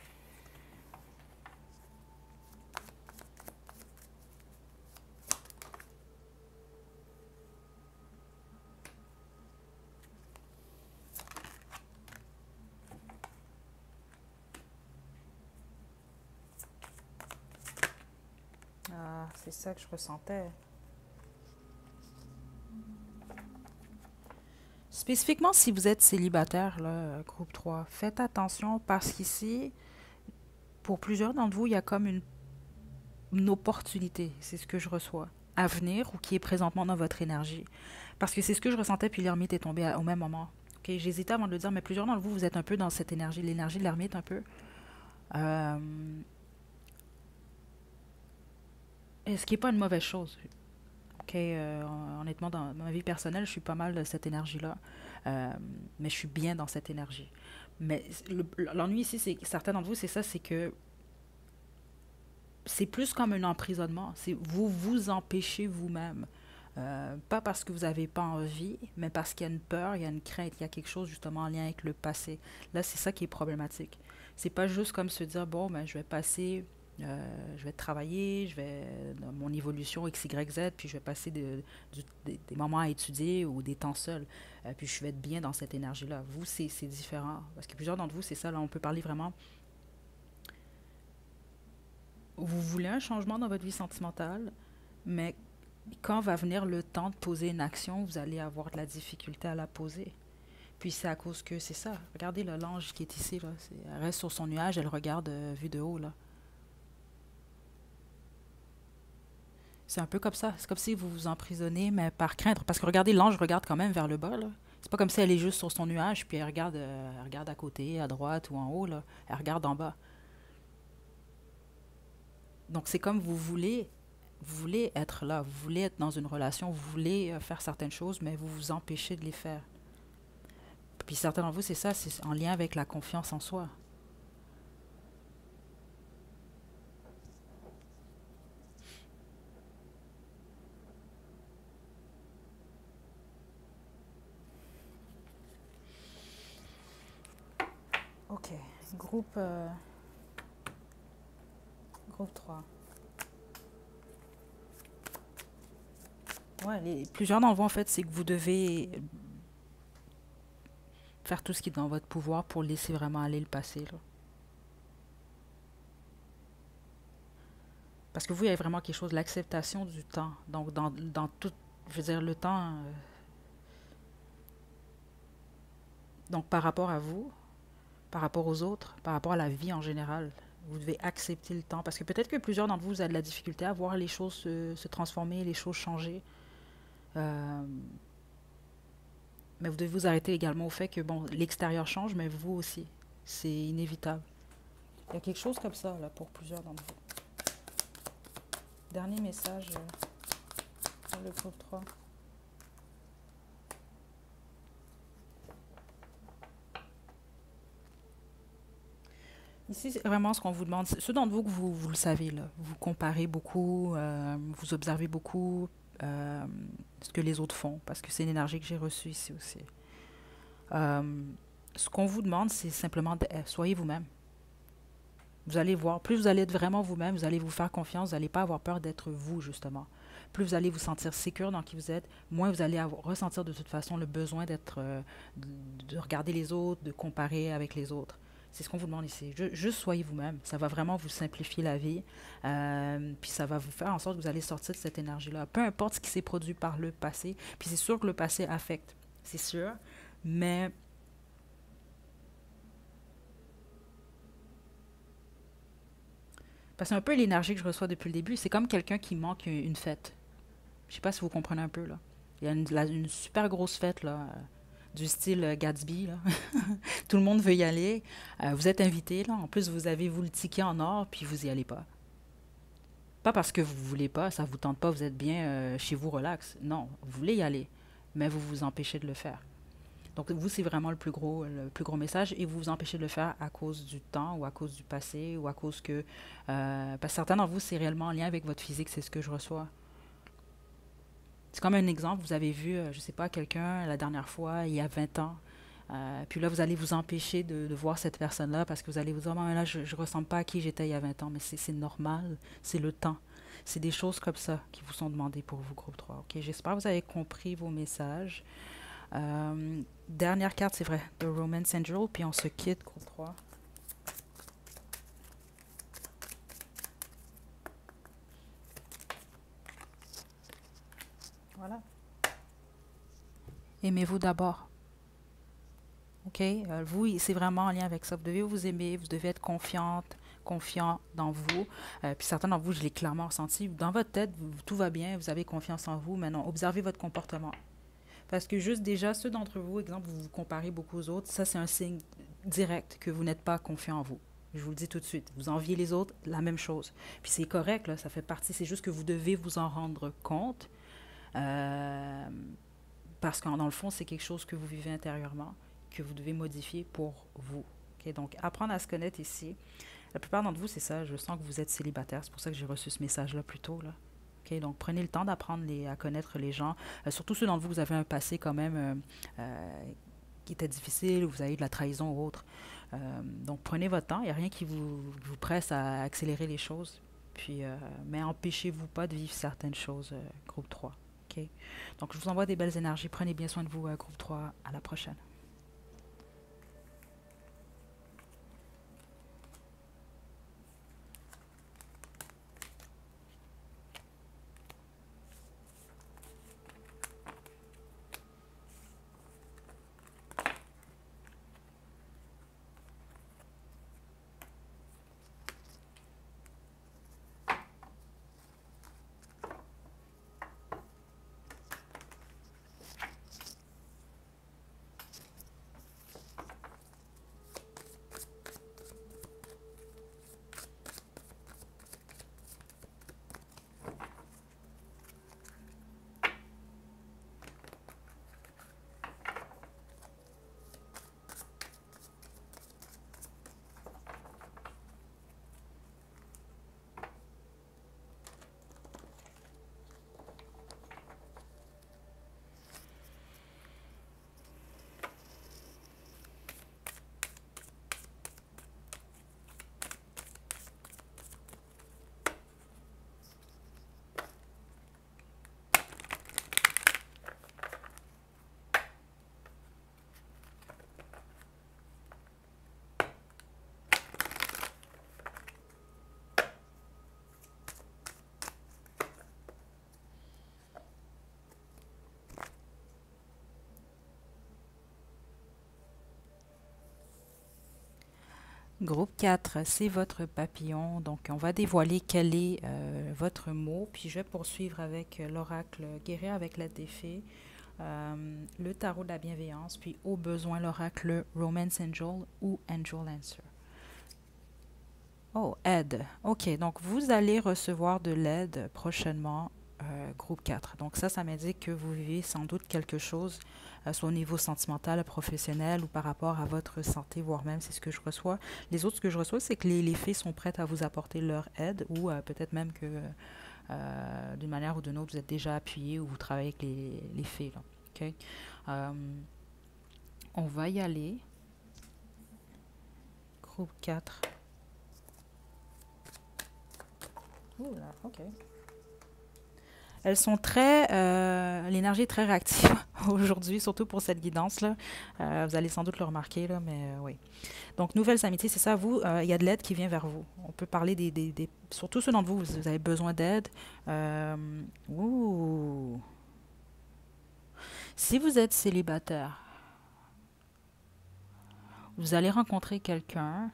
Ah, c'est ça que je ressentais. Spécifiquement, si vous êtes célibataire, là, groupe 3, faites attention parce qu'ici, pour plusieurs d'entre vous, il y a comme une opportunité, c'est ce que je reçois, à venir ou qui est présentement dans votre énergie. Parce que c'est ce que je ressentais, puis l'ermite est tombé au même moment. Ok, j'hésitais avant de le dire, mais plusieurs d'entre vous, vous êtes un peu dans cette énergie, l'énergie de l'ermite un peu. Euh, et ce qui n'est pas une mauvaise chose. Ok, honnêtement, dans ma vie personnelle, je suis pas mal de cette énergie-là. Mais je suis bien dans cette énergie. Mais l'ennui ici, c'est certains d'entre vous, c'est ça, c'est que c'est plus comme un emprisonnement. C'est vous vous empêchez vous-même. Pas parce que vous n'avez pas envie, mais parce qu'il y a une peur, il y a une crainte, il y a quelque chose justement en lien avec le passé. Là, c'est ça qui est problématique. C'est pas juste comme se dire, bon, ben, je vais passer, je vais travailler, je vais dans mon évolution X, Y, Z, puis je vais passer des moments à étudier ou des temps seuls. Puis je vais être bien dans cette énergie-là. Vous, c'est différent. Parce que plusieurs d'entre vous, c'est ça, là, on peut parler vraiment. Vous voulez un changement dans votre vie sentimentale, mais quand va venir le temps de poser une action, vous allez avoir de la difficulté à la poser. Puis c'est à cause que c'est ça. Regardez là, l'ange qui est ici, là. Elle reste sur son nuage, elle regarde vue de haut, là. C'est un peu comme ça. C'est comme si vous vous emprisonnez, mais par crainte. Parce que regardez, l'ange regarde quand même vers le bas, là. C'est pas comme si elle est juste sur son nuage, puis elle regarde à côté, à droite ou en haut, là. Elle regarde en bas. Donc c'est comme vous voulez être là, vous voulez être dans une relation, vous voulez faire certaines choses, mais vous vous empêchez de les faire. Puis certains d'entre vous, c'est ça, c'est en lien avec la confiance en soi. Ok, groupe, euh, groupe 3. Ouais, plusieurs d'entre vous, en fait, c'est que vous devez faire tout ce qui est dans votre pouvoir pour laisser vraiment aller le passé, là. Parce que vous, il y a vraiment quelque chose, l'acceptation du temps. Donc, dans tout, je veux dire, le temps, donc par rapport à vous, par rapport aux autres, par rapport à la vie en général, vous devez accepter le temps. Parce que peut-être que plusieurs d'entre vous, vous avez de la difficulté à voir les choses se transformer, les choses changer. Euh, mais vous devez vous arrêter également au fait que, bon, l'extérieur change, mais vous aussi. C'est inévitable. Il y a quelque chose comme ça, là, pour plusieurs d'entre vous. Dernier message pour le groupe 3. Ici, c'est vraiment ce qu'on vous demande. Ceux d'entre vous que vous le savez, là, vous comparez beaucoup, vous observez beaucoup euh, ce que les autres font, parce que c'est une énergie que j'ai reçue ici aussi. Euh, Ce qu'on vous demande, c'est simplement de soyez vous-même. Vous allez voir, plus vous allez être vraiment vous-même, vous allez vous faire confiance, vous n'allez pas avoir peur d'être vous, justement. Plus vous allez vous sentir sécure dans qui vous êtes, moins vous allez ressentir de toute façon le besoin de regarder les autres, de comparer avec les autres. C'est ce qu'on vous demande ici. Juste soyez vous-même. Ça va vraiment vous simplifier la vie. Puis ça va vous faire en sorte que vous allez sortir de cette énergie-là. Peu importe ce qui s'est produit par le passé. Puis c'est sûr que le passé affecte. C'est sûr. Mais parce que c'est un peu l'énergie que je reçois depuis le début. C'est comme quelqu'un qui manque une fête. Je sais pas si vous comprenez un peu, là. Il y a une super grosse fête, là, du style Gatsby, là. Tout le monde veut y aller. Vous êtes invité, là. En plus, vous avez, vous, le ticket en or, puis vous y allez pas. Pas parce que vous voulez pas, ça vous tente pas, vous êtes bien chez vous, relax. Non, vous voulez y aller, mais vous vous empêchez de le faire. Donc vous, c'est vraiment le plus gros message et vous vous empêchez de le faire à cause du temps ou à cause du passé ou à cause que... parce que certains d'entre vous, c'est réellement en lien avec votre physique, c'est ce que je reçois. C'est comme un exemple, vous avez vu, je sais pas, quelqu'un la dernière fois, il y a 20 ans, puis là, vous allez vous empêcher de voir cette personne-là parce que vous allez vous dire, ah, là, je ne ressemble pas à qui j'étais il y a 20 ans, mais c'est normal, c'est le temps. C'est des choses comme ça qui vous sont demandées pour vous, groupe 3. Ok, j'espère que vous avez compris vos messages. Dernière carte, c'est vrai, de Romance Angel, puis on se quitte, groupe 3. Voilà. Aimez-vous d'abord. OK? Vous, c'est vraiment en lien avec ça. Vous devez vous aimer, vous devez être confiante, confiant dans vous. Puis certains d'entre vous, je l'ai clairement ressenti. Dans votre tête, tout va bien, vous avez confiance en vous. Maintenant, observez votre comportement. Parce que juste déjà, ceux d'entre vous, exemple, vous vous comparez beaucoup aux autres, ça, c'est un signe direct que vous n'êtes pas confiant en vous. Je vous le dis tout de suite. Vous enviez les autres, la même chose. Puis c'est correct, là, ça fait partie. C'est juste que vous devez vous en rendre compte. Euh, Parce que dans le fond, c'est quelque chose que vous vivez intérieurement, que vous devez modifier pour vous. Okay? Donc, apprendre à se connaître ici. La plupart d'entre vous, c'est ça. Je sens que vous êtes célibataire. C'est pour ça que j'ai reçu ce message-là plus tôt. Là. Okay? Donc, prenez le temps d'apprendre à connaître les gens. Surtout ceux d'entre vous, vous avez un passé quand même qui était difficile, ou vous avez eu de la trahison ou autre. Donc, prenez votre temps. Il n'y a rien qui vous presse à accélérer les choses. Puis, mais empêchez-vous pas de vivre certaines choses, groupe 3. Okay? Donc, je vous envoie des belles énergies. Prenez bien soin de vous, groupe 3. À la prochaine. Groupe 4, c'est votre papillon. Donc, on va dévoiler quel est votre mot. Puis, je vais poursuivre avec l'oracle guérir avec l'aide des fées, le tarot de la bienveillance, puis au besoin l'oracle Romance Angel ou Angel Answer. Oh, aide. OK, donc vous allez recevoir de l'aide prochainement, groupe 4. Donc ça m'indique que vous vivez sans doute quelque chose, soit au niveau sentimental, professionnel ou par rapport à votre santé, voire même c'est ce que je reçois. Les autres, ce que je reçois, c'est que les fées sont prêtes à vous apporter leur aide ou peut-être même que d'une manière ou d'une autre, vous êtes déjà appuyé ou vous travaillez avec les fées. Là. OK? Euh, on va y aller. Groupe 4. Oh là, OK. Elles sont très... l'énergie est très réactive aujourd'hui, surtout pour cette guidance-là. Vous allez sans doute le remarquer, là, mais oui. Donc, nouvelles amitiés, c'est ça. Vous, il y a de l'aide qui vient vers vous. On peut parler surtout ceux d'entre vous, vous avez besoin d'aide. Ouh. Si vous êtes célibataire, vous allez rencontrer quelqu'un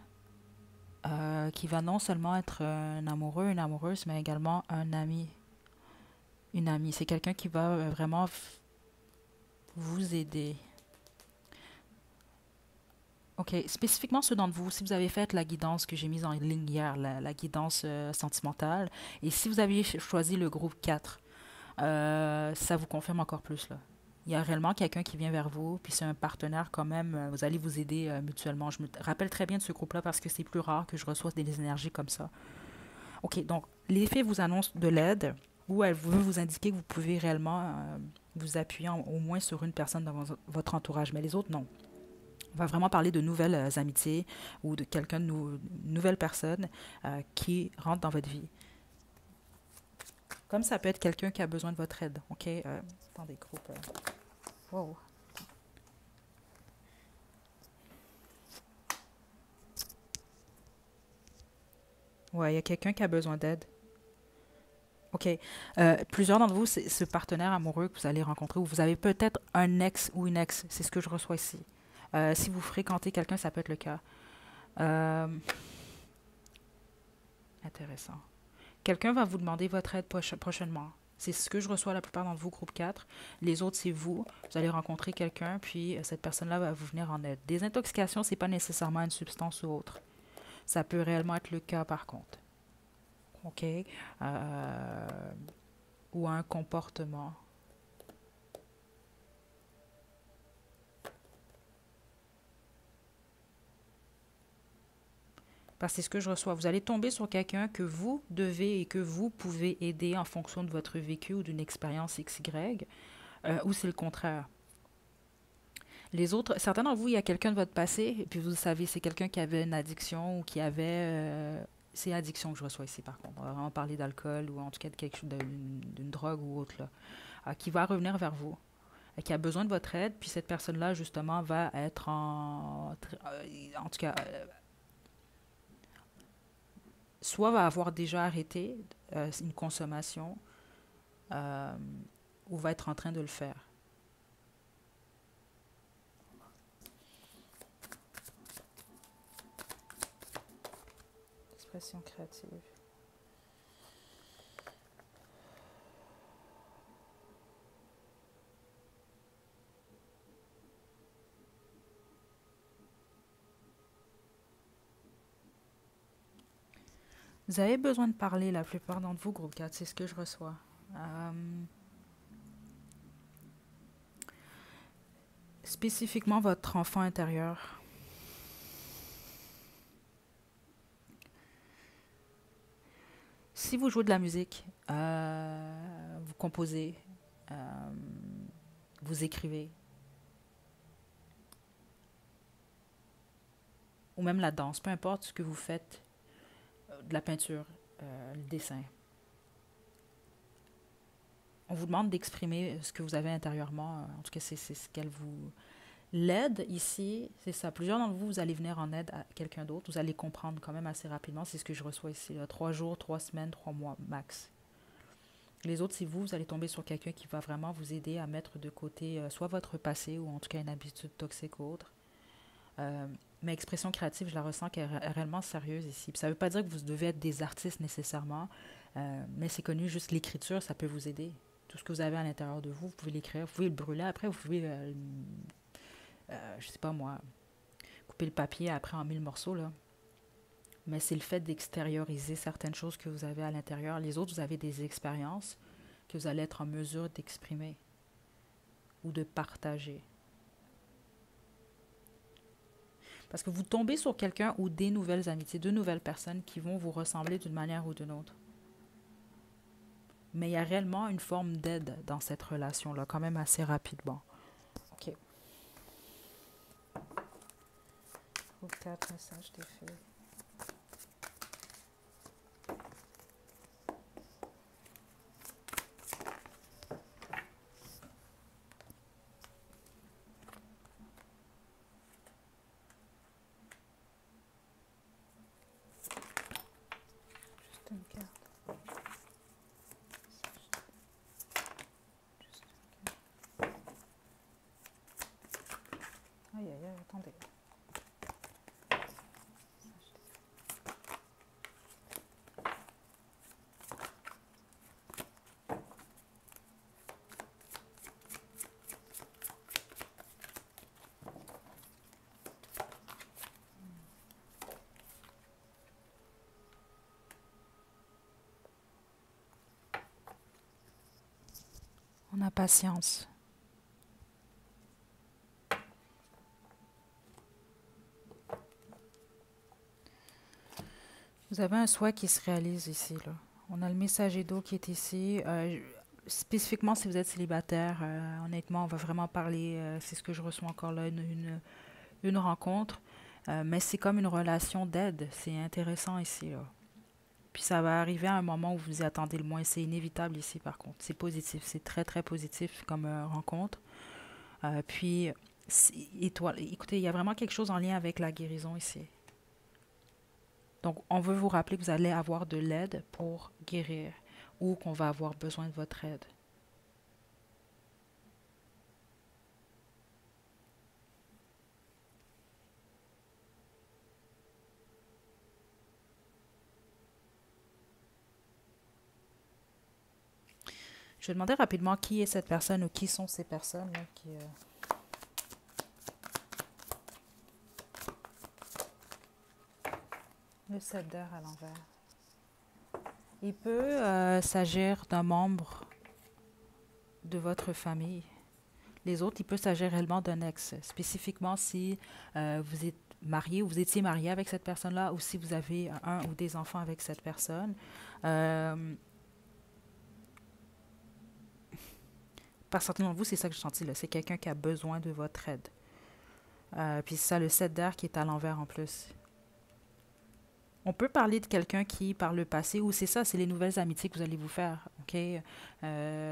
qui va non seulement être un amoureux, une amoureuse, mais également un ami. Une amie. C'est quelqu'un qui va vraiment vous aider. OK. Spécifiquement ceux d'entre vous, si vous avez fait la guidance que j'ai mise en ligne hier, la guidance sentimentale, et si vous aviez choisi le groupe 4, ça vous confirme encore plus, là. Il y a réellement quelqu'un qui vient vers vous, puis c'est un partenaire quand même, vous allez vous aider mutuellement. Je me rappelle très bien de ce groupe-là parce que c'est plus rare que je reçoive des énergies comme ça. OK, donc les fées vous annoncent de l'aide ou elles veulent vous indiquer que vous pouvez réellement vous appuyer au moins sur une personne dans votre entourage, mais les autres, non. On va vraiment parler de nouvelles amitiés ou de quelqu'un de nouvelle personne qui rentre dans votre vie. Comme ça peut être quelqu'un qui a besoin de votre aide, OK? Attendez, groupe. Wow. Ouais, il y a quelqu'un qui a besoin d'aide. OK. Plusieurs d'entre vous, c'est ce partenaire amoureux que vous allez rencontrer, ou vous avez peut-être un ex ou une ex, c'est ce que je reçois ici. Si vous fréquentez quelqu'un, ça peut être le cas. Euh, Intéressant. Quelqu'un va vous demander votre aide prochainement. C'est ce que je reçois la plupart d'entre vous, groupe 4. Les autres, c'est vous. Vous allez rencontrer quelqu'un, puis cette personne-là va vous venir en aide. Des intoxications, ce n'est pas nécessairement une substance ou autre. Ça peut réellement être le cas, par contre. OK? Ou un comportement. Parce que c'est ce que je reçois. Vous allez tomber sur quelqu'un que vous devez et que vous pouvez aider en fonction de votre vécu ou d'une expérience XY, ou c'est le contraire. Les autres, certains d'entre vous, il y a quelqu'un de votre passé, et puis vous savez, c'est quelqu'un qui avait une addiction ou qui avait... c'est addiction que je reçois ici, par contre. On va vraiment parler d'alcool ou en tout cas de quelque chose d'une drogue ou autre, là, qui va revenir vers vous, qui a besoin de votre aide, puis cette personne-là, justement, va être en tout cas, soit va avoir déjà arrêté une consommation, euh, ou va être en train de le faire. Expression créative. Vous avez besoin de parler, la plupart d'entre vous, groupe 4, c'est ce que je reçois. Spécifiquement votre enfant intérieur. Si vous jouez de la musique, vous composez, euh, vous écrivez, ou même la danse, peu importe ce que vous faites, de la peinture, le dessin. On vous demande d'exprimer ce que vous avez intérieurement. En tout cas, c'est ce qu'elle vous... L'aide ici, c'est ça. Plusieurs d'entre vous, vous allez venir en aide à quelqu'un d'autre. Vous allez comprendre quand même assez rapidement. C'est ce que je reçois ici. Là. 3 jours, 3 semaines, 3 mois max. Les autres, c'est vous, vous allez tomber sur quelqu'un qui va vraiment vous aider à mettre de côté soit votre passé ou en tout cas une habitude toxique ou autre. Mais expression créative, je la ressens qu'elle est réellement sérieuse ici. Puis ça ne veut pas dire que vous devez être des artistes nécessairement, mais c'est connu, juste l'écriture, ça peut vous aider. Tout ce que vous avez à l'intérieur de vous, vous pouvez l'écrire, vous pouvez le brûler. Après, vous pouvez, je sais pas moi, couper le papier après en 1000 morceaux, là. Mais c'est le fait d'extérioriser certaines choses que vous avez à l'intérieur. Les autres, vous avez des expériences que vous allez être en mesure d'exprimer ou de partager. Parce que vous tombez sur quelqu'un ou des nouvelles amitiés, de nouvelles personnes qui vont vous ressembler d'une manière ou d'une autre. Mais il y a réellement une forme d'aide dans cette relation-là, quand même assez rapidement. OK. Groupe 4, message des filles. Juste une carte. Aïe, aïe, aïe, attendez. On a patience. Vous avez un souhait qui se réalise ici, là. On a le messager d'eau qui est ici. Spécifiquement, si vous êtes célibataire, honnêtement, on va vraiment parler, c'est ce que je reçois encore là, une rencontre. Mais c'est comme une relation d'aide. C'est intéressant ici, là. Puis ça va arriver à un moment où vous y attendez le moins. C'est inévitable ici, par contre. C'est positif. C'est très, très positif comme rencontre. Puis, écoutez, il y a vraiment quelque chose en lien avec la guérison ici. Donc, on veut vous rappeler que vous allez avoir de l'aide pour guérir ou qu'on va avoir besoin de votre aide. Je vais demander rapidement qui est cette personne ou qui sont ces personnes là, qui... Le 7 d'heure à l'envers. Il peut s'agir d'un membre de votre famille. Les autres, il peut s'agir réellement d'un ex. Spécifiquement si vous êtes marié ou vous étiez marié avec cette personne-là ou si vous avez un ou des enfants avec cette personne. Par certains d'entre vous, c'est ça que je sentis là. C'est quelqu'un qui a besoin de votre aide. Puis c'est ça, le 7 d'air qui est à l'envers en plus. On peut parler de quelqu'un qui, par le passé, ou c'est ça, c'est les nouvelles amitiés que vous allez vous faire, ok?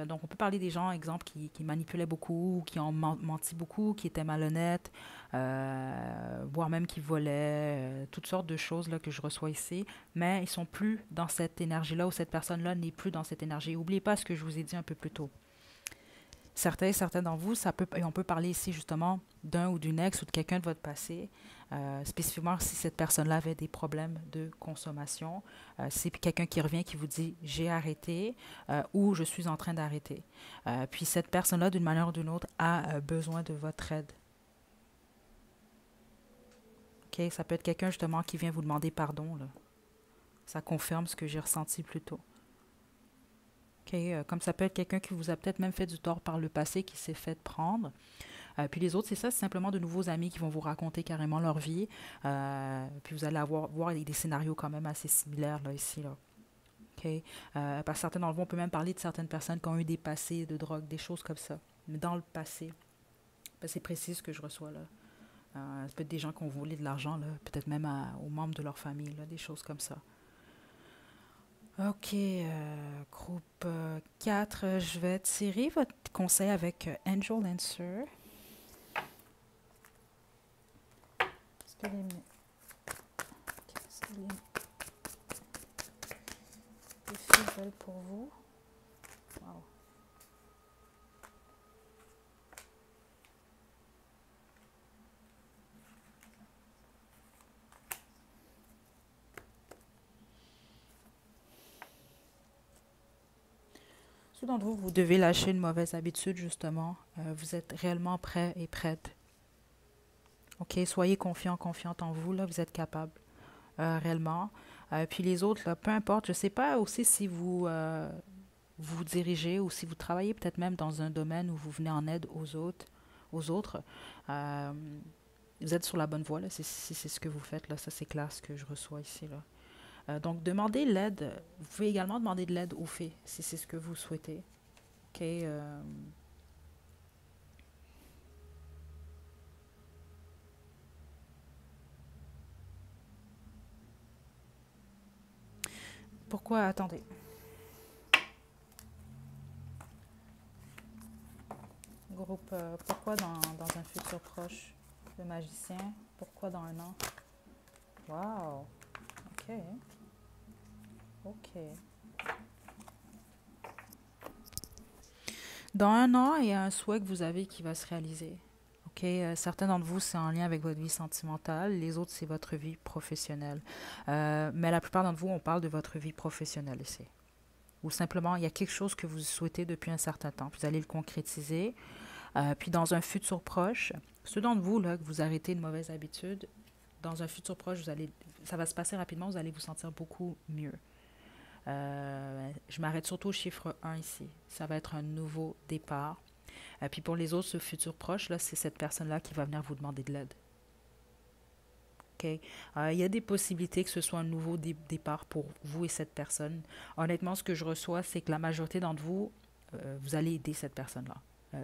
Donc, on peut parler des gens, exemple, qui manipulaient beaucoup, qui ont menti beaucoup, qui étaient malhonnêtes, voire même qui volaient, toutes sortes de choses là, que je reçois ici, mais ils sont plus dans cette énergie-là, ou cette personne-là n'est plus dans cette énergie. N'oubliez pas ce que je vous ai dit un peu plus tôt. Certains d'entre vous, et on peut parler ici justement d'un ou d'une ex ou de quelqu'un de votre passé, spécifiquement si cette personne-là avait des problèmes de consommation. C'est quelqu'un qui revient qui vous dit j'ai arrêté ou je suis en train d'arrêter. Puis cette personne-là, d'une manière ou d'une autre, a besoin de votre aide. Okay? Ça peut être quelqu'un justement qui vient vous demander pardon. Là. Ça confirme ce que j'ai ressenti plus tôt. Okay, comme ça peut être quelqu'un qui vous a peut-être même fait du tort par le passé, qui s'est fait prendre. Puis les autres, c'est ça, c'est simplement de nouveaux amis qui vont vous raconter carrément leur vie. Puis vous allez voir des scénarios quand même assez similaires là, ici. Là. Okay? Parce que certains d'entre vous, on peut même parler de certaines personnes qui ont eu des passés de drogue, des choses comme ça. Mais dans le passé, c'est précis ce que je reçois là. Ça peut être des gens qui ont volé de l'argent, là, peut-être même aux membres de leur famille, là, des choses comme ça. Ok, groupe 4, je vais tirer votre conseil avec Angel Answer. Qu'est-ce que les filles veulent pour vous? Wow. Ceux d'entre vous, vous devez lâcher une mauvaise habitude, justement. Vous êtes réellement prêt et prête. OK, soyez confiante en vous, là, vous êtes capable, réellement. Puis les autres, là, peu importe, je ne sais pas aussi si vous dirigez ou si vous travaillez peut-être même dans un domaine où vous venez en aide aux autres. Euh, Vous êtes sur la bonne voie, là, si c'est ce que vous faites, là, ça c'est clair ce que je reçois ici, là. Donc, demandez l'aide. Vous pouvez également demander de l'aide aux fées, si c'est ce que vous souhaitez. OK. Pourquoi, attendez. Groupe, pourquoi dans un futur proche, le magicien? Pourquoi dans un an? Wow. OK. OK. Dans un an, il y a un souhait que vous avez qui va se réaliser. OK? Certains d'entre vous, c'est en lien avec votre vie sentimentale. Les autres, c'est votre vie professionnelle. Mais la plupart d'entre vous, on parle de votre vie professionnelle ici. Ou simplement, il y a quelque chose que vous souhaitez depuis un certain temps. Vous allez le concrétiser. Puis dans un futur proche, ceux d'entre vous, là, que vous arrêtez une mauvaise habitude, dans un futur proche, ça va se passer rapidement, vous allez vous sentir beaucoup mieux. Je m'arrête surtout au chiffre 1 ici. Ça va être un nouveau départ. Puis pour les autres, ce futur proche, là, c'est cette personne-là qui va venir vous demander de l'aide. OK? Il y a des possibilités que ce soit un nouveau départ pour vous et cette personne. Honnêtement, ce que je reçois, c'est que la majorité d'entre vous, vous allez aider cette personne-là.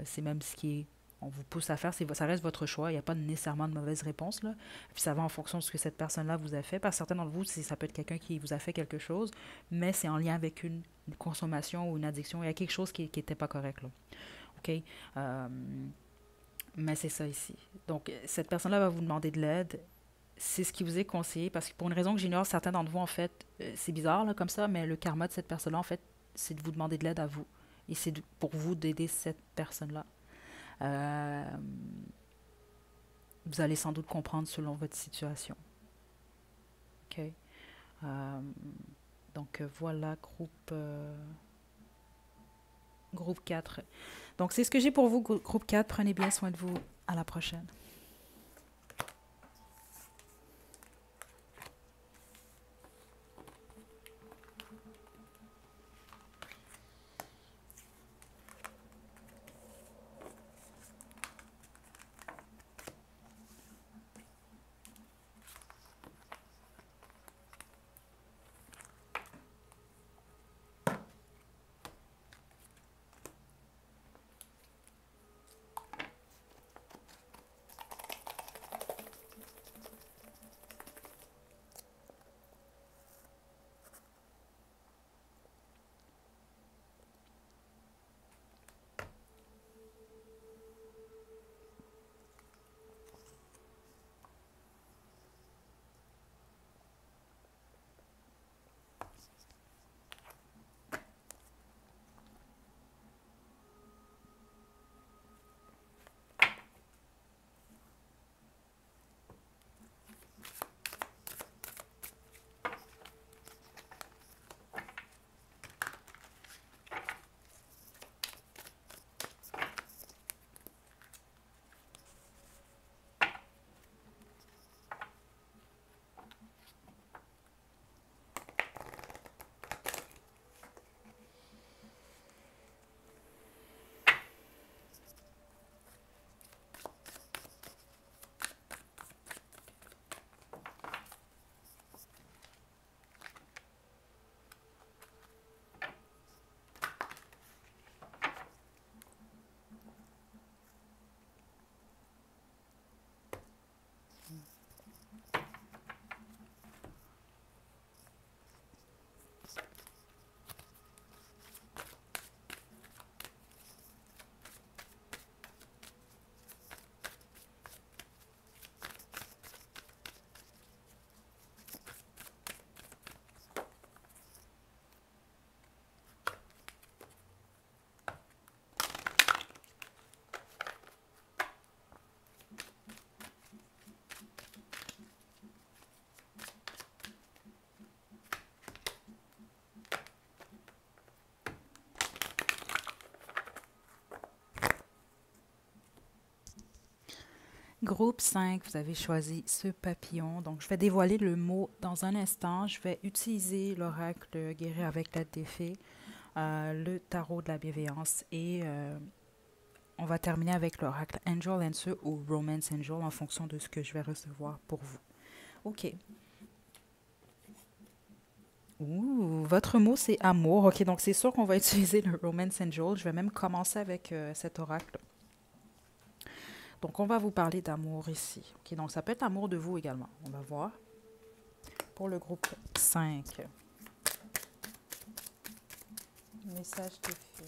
C'est même ce qui est, on vous pousse à faire, ça reste votre choix. Il n'y a pas nécessairement de mauvaise réponse, là. Puis ça va en fonction de ce que cette personne-là vous a fait. Parce que certains d'entre vous, ça peut être quelqu'un qui vous a fait quelque chose, mais c'est en lien avec une consommation ou une addiction. Il y a quelque chose qui n'était pas correct, là. OK? Euh, mais c'est ça ici. Donc, cette personne-là va vous demander de l'aide. C'est ce qui vous est conseillé parce que pour une raison que j'ignore, certains d'entre vous, en fait, c'est bizarre là, comme ça, mais le karma de cette personne-là, en fait, c'est de vous demander de l'aide à vous. Et c'est pour vous d'aider cette personne-là. Euh, Vous allez sans doute comprendre selon votre situation. OK? Euh, donc voilà, groupe 4. Donc c'est ce que j'ai pour vous, groupe 4. Prenez bien soin de vous. À la prochaine. Groupe 5, vous avez choisi ce papillon. Donc, je vais dévoiler le mot dans un instant. Je vais utiliser l'oracle guérir avec l'aide des fées, le tarot de la bienveillance et on va terminer avec l'oracle Angel Answer ou Romance Angel en fonction de ce que je vais recevoir pour vous. OK. Ouh, votre mot, c'est amour. OK, donc c'est sûr qu'on va utiliser le Romance Angel. Je vais même commencer avec cet oracle. Donc, on va vous parler d'amour ici. OK, donc ça peut être amour de vous également. On va voir. Pour le groupe 5. Message de fée.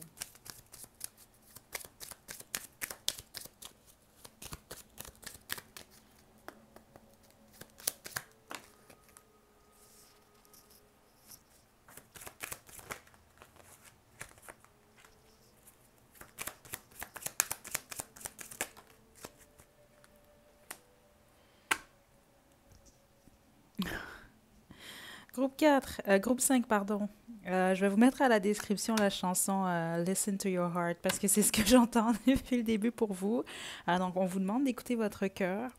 Groupe 5, pardon. Je vais vous mettre à la description la chanson Listen to Your Heart parce que c'est ce que j'entends depuis le début pour vous. Donc, on vous demande d'écouter votre cœur.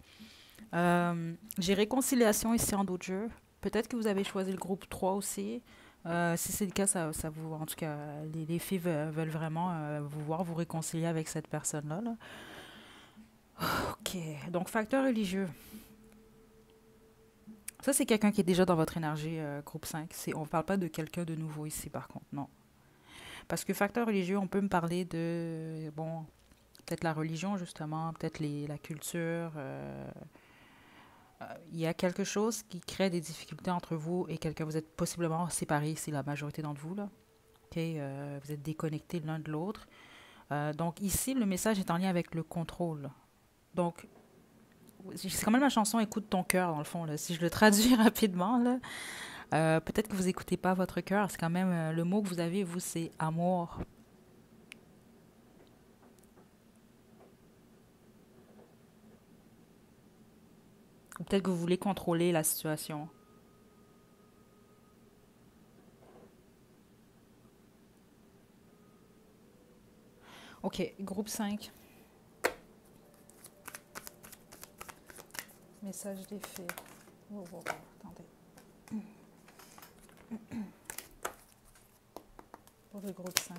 J'ai réconciliation ici en d'autres jeux. Peut-être que vous avez choisi le groupe 3 aussi. Si c'est le cas, ça vous, en tout cas, les filles veulent vraiment vous voir, vous réconcilier avec cette personne-là. Là. OK. Donc, facteur religieux. Ça, c'est quelqu'un qui est déjà dans votre énergie, groupe 5. On ne parle pas de quelqu'un de nouveau ici, par contre, non. Parce que facteur religieux, on peut me parler de, bon, peut-être la religion, justement, peut-être la culture. Il y a quelque chose qui crée des difficultés entre vous et quelqu'un. Vous êtes possiblement séparés, c'est la majorité d'entre vous, là. OK? Vous êtes déconnectés l'un de l'autre. Donc, ici, le message est en lien avec le contrôle. Donc, c'est quand même la chanson Écoute ton cœur, dans le fond. Là. Si je le traduis rapidement, là, peut-être que vous n'écoutez pas votre cœur. C'est quand même le mot que vous avez, vous, c'est amour. Ou peut-être que vous voulez contrôler la situation. OK, groupe 5. Message des faits. Oh, oh, oh, attendez. Pour le groupe 5.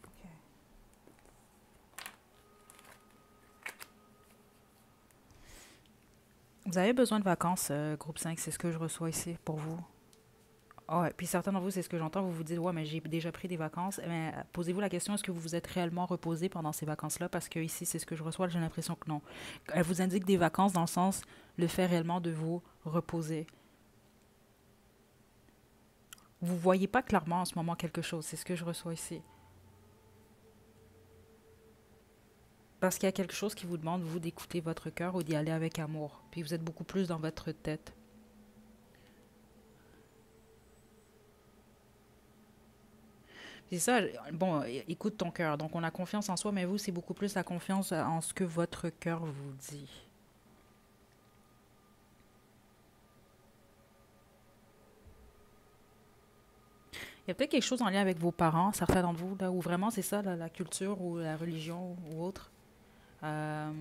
OK. Vous avez besoin de vacances, groupe 5, c'est ce que je reçois ici pour vous. Ah ouais, puis certains d'entre vous, c'est ce que j'entends, vous vous dites, ouais, mais j'ai déjà pris des vacances. Mais posez-vous la question, est-ce que vous vous êtes réellement reposé pendant ces vacances-là? Parce que ici, c'est ce que je reçois, j'ai l'impression que non. Elle vous indique des vacances dans le sens, le fait réellement de vous reposer. Vous voyez pas clairement en ce moment quelque chose, c'est ce que je reçois ici. Parce qu'il y a quelque chose qui vous demande, vous, d'écouter votre cœur ou d'y aller avec amour. Puis vous êtes beaucoup plus dans votre tête. C'est ça, bon, écoute ton cœur. Donc on a confiance en soi, mais vous, c'est beaucoup plus la confiance en ce que votre cœur vous dit. Il y a peut-être quelque chose en lien avec vos parents, certains d'entre vous, là, où vraiment c'est ça, la culture ou la religion ou autre. Euh,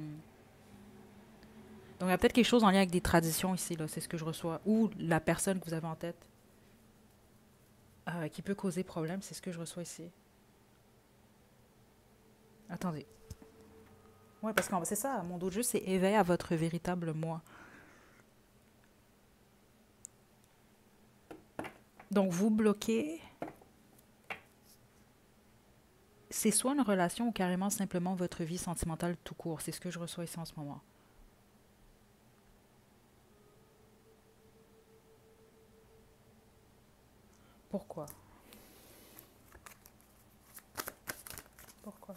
donc il y a peut-être quelque chose en lien avec des traditions ici, là, c'est ce que je reçois. Ou la personne que vous avez en tête qui peut causer problème, c'est ce que je reçois ici. Attendez. Ouais, parce que c'est ça, mon dos de jeu, c'est éveil à votre véritable moi. Donc vous bloquez, c'est soit une relation ou carrément simplement votre vie sentimentale tout court. C'est ce que je reçois ici en ce moment. Pourquoi? Pourquoi?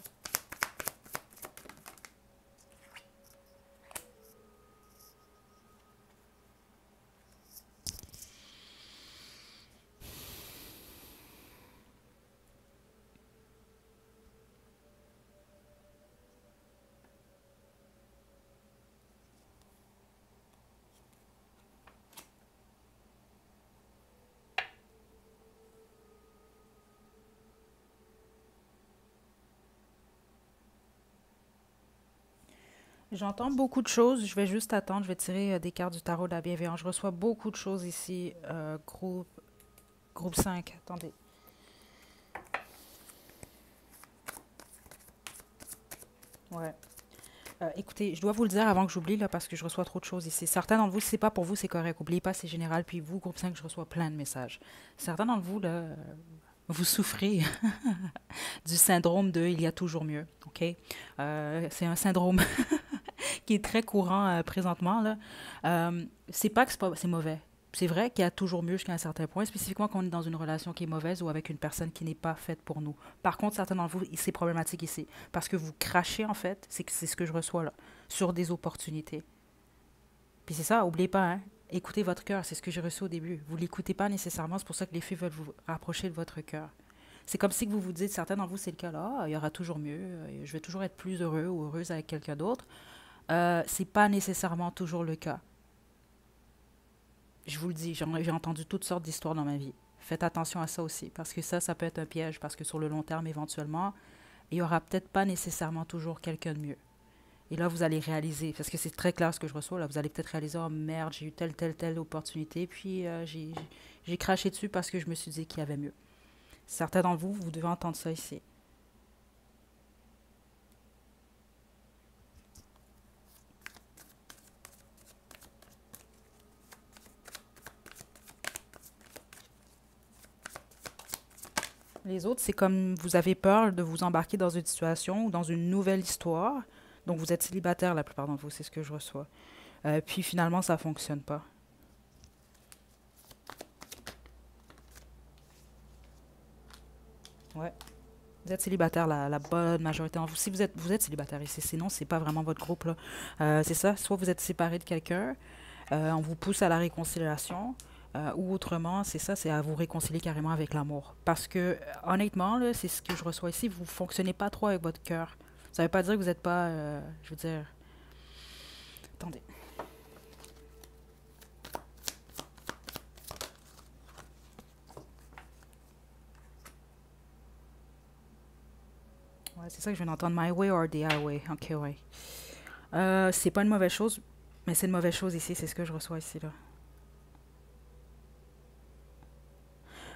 J'entends beaucoup de choses. Je vais juste attendre. Je vais tirer des cartes du tarot de la bienveillance. Je reçois beaucoup de choses ici. Groupe 5. Attendez. Ouais. Écoutez, je dois vous le dire avant que j'oublie, là, parce que je reçois trop de choses ici. Certains d'entre vous, si c'est pas pour vous, c'est correct. Oubliez pas, c'est général. Puis vous, groupe 5, je reçois plein de messages. Certains d'entre vous, là, vous souffrez du syndrome de il y a toujours mieux. OK? C'est un syndrome qui est très courant présentement. Là. C'est pas que c'est mauvais. C'est vrai qu'il y a toujours mieux jusqu'à un certain point, spécifiquement quand on est dans une relation qui est mauvaise ou avec une personne qui n'est pas faite pour nous. Par contre, certains d'entre vous, c'est problématique ici. Parce que vous crachez, en fait, c'est ce que je reçois là, sur des opportunités. Puis c'est ça, oubliez pas, hein, écoutez votre cœur, c'est ce que j'ai reçu au début. Vous l'écoutez pas nécessairement, c'est pour ça que les filles veulent vous rapprocher de votre cœur. C'est comme si vous vous dites, certains d'entre vous, c'est le cas là, ah, il y aura toujours mieux, je vais toujours être plus heureux ou heureuse avec quelqu'un d'autre. C'est pas nécessairement toujours le cas. Je vous le dis, j'ai entendu toutes sortes d'histoires dans ma vie. Faites attention à ça aussi, parce que ça peut être un piège, parce que sur le long terme, éventuellement, il n'y aura peut-être pas nécessairement toujours quelqu'un de mieux. Et là, vous allez réaliser, parce que c'est très clair ce que je reçois, là, vous allez peut-être réaliser, oh merde, j'ai eu telle opportunité, puis j'ai craché dessus parce que je me suis dit qu'il y avait mieux. Certains d'entre vous, vous devez entendre ça ici. Les autres, c'est comme vous avez peur de vous embarquer dans une situation ou dans une nouvelle histoire. Donc, vous êtes célibataire, la plupart d'entre vous, c'est ce que je reçois. Puis finalement, ça ne fonctionne pas. Ouais. Vous êtes célibataire, la bonne majorité d'entre vous. Si vous êtes célibataire ici, sinon, c'est pas vraiment votre groupe, là. C'est ça, soit vous êtes séparé de quelqu'un, on vous pousse à la réconciliation, ou autrement, c'est ça, c'est à vous réconcilier carrément avec l'amour. Parce que, honnêtement, là, c'est ce que je reçois ici, vous fonctionnez pas trop avec votre cœur. Ça veut pas dire que vous n'êtes pas, je veux dire... Attendez. Ouais, c'est ça que je viens d'entendre. My way or the highway. Ok, ouais. C'est pas une mauvaise chose, mais c'est une mauvaise chose ici, c'est ce que je reçois ici, là.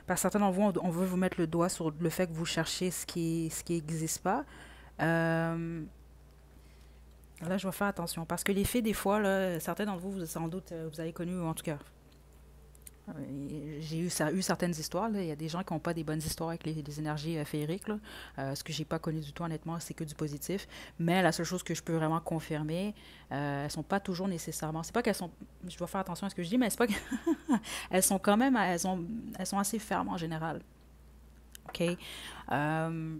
Parce que certains d'entre vous, on veut vous mettre le doigt sur le fait que vous cherchez ce qui n'existe pas. Euh, Là, je vais faire attention. Parce que les faits, des fois, là, certains d'entre vous, sans doute, vous avez connu, ou en tout cas, j'ai eu certaines histoires. Là. Il y a des gens qui n'ont pas des bonnes histoires avec les énergies féeriques. Là. Ce que j'ai pas connu du tout, honnêtement, c'est que du positif. Mais la seule chose que je peux vraiment confirmer, elles sont pas toujours nécessairement. C'est pas qu'elles sont. Je dois faire attention à ce que je dis, mais c'est pas que. Elles sont quand même. Elles sont assez fermes en général. OK? Euh,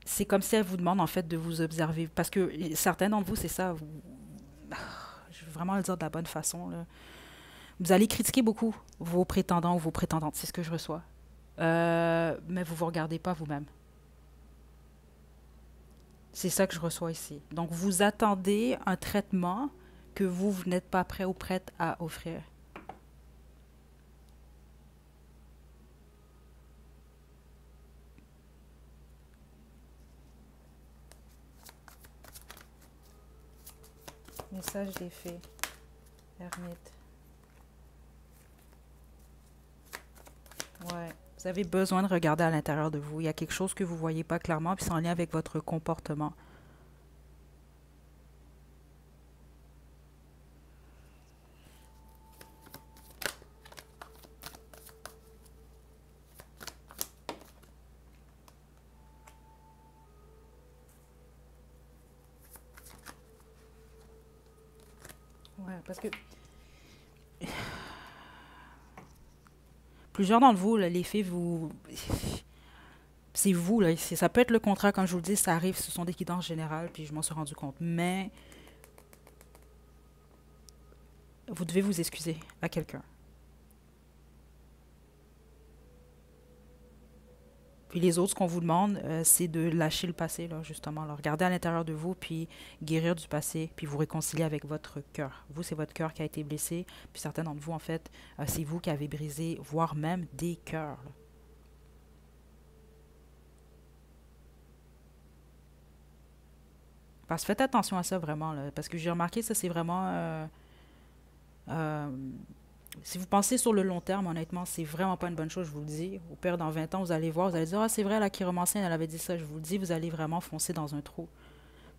c'est comme si elles vous demandent, en fait, de vous observer. Parce que certains d'entre vous, c'est ça. Je veux vraiment le dire de la bonne façon. Là. Vous allez critiquer beaucoup vos prétendants ou vos prétendantes, c'est ce que je reçois. Mais vous ne vous regardez pas vous-même. C'est ça que je reçois ici. Donc, vous attendez un traitement que vous n'êtes pas prêt ou prête à offrir. Message des fées. Ermite. Ouais. Vous avez besoin de regarder à l'intérieur de vous. Il y a quelque chose que vous ne voyez pas clairement, puis c'est en lien avec votre comportement. Ouais, parce que plusieurs d'entre vous, là, les filles, c'est vous, là. Ça peut être le contraire, comme je vous le dis, ça arrive, ce sont des guidances générales, puis je m'en suis rendu compte. Mais vous devez vous excuser à quelqu'un. Puis les autres, ce qu'on vous demande, c'est de lâcher le passé, là, justement. Là. Regardez à l'intérieur de vous, puis guérir du passé, puis vous réconcilier avec votre cœur. Vous, c'est votre cœur qui a été blessé, puis certains d'entre vous, en fait, c'est vous qui avez brisé, voire même des cœurs. Là. Parce que faites attention à ça, vraiment, là, parce que j'ai remarqué, ça, c'est vraiment... euh, si vous pensez sur le long terme, honnêtement, c'est vraiment pas une bonne chose, je vous le dis. Au pire, dans 20 ans, vous allez voir, vous allez dire, ah, c'est vrai, la chiromancienne, elle avait dit ça. Je vous le dis, vous allez vraiment foncer dans un trou.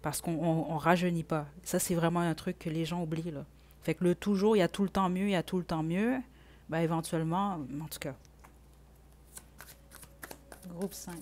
Parce qu'on rajeunit pas. Ça, c'est vraiment un truc que les gens oublient, là. Fait que le toujours, il y a tout le temps mieux, il y a tout le temps mieux. Ben, éventuellement, en tout cas. Groupe 5.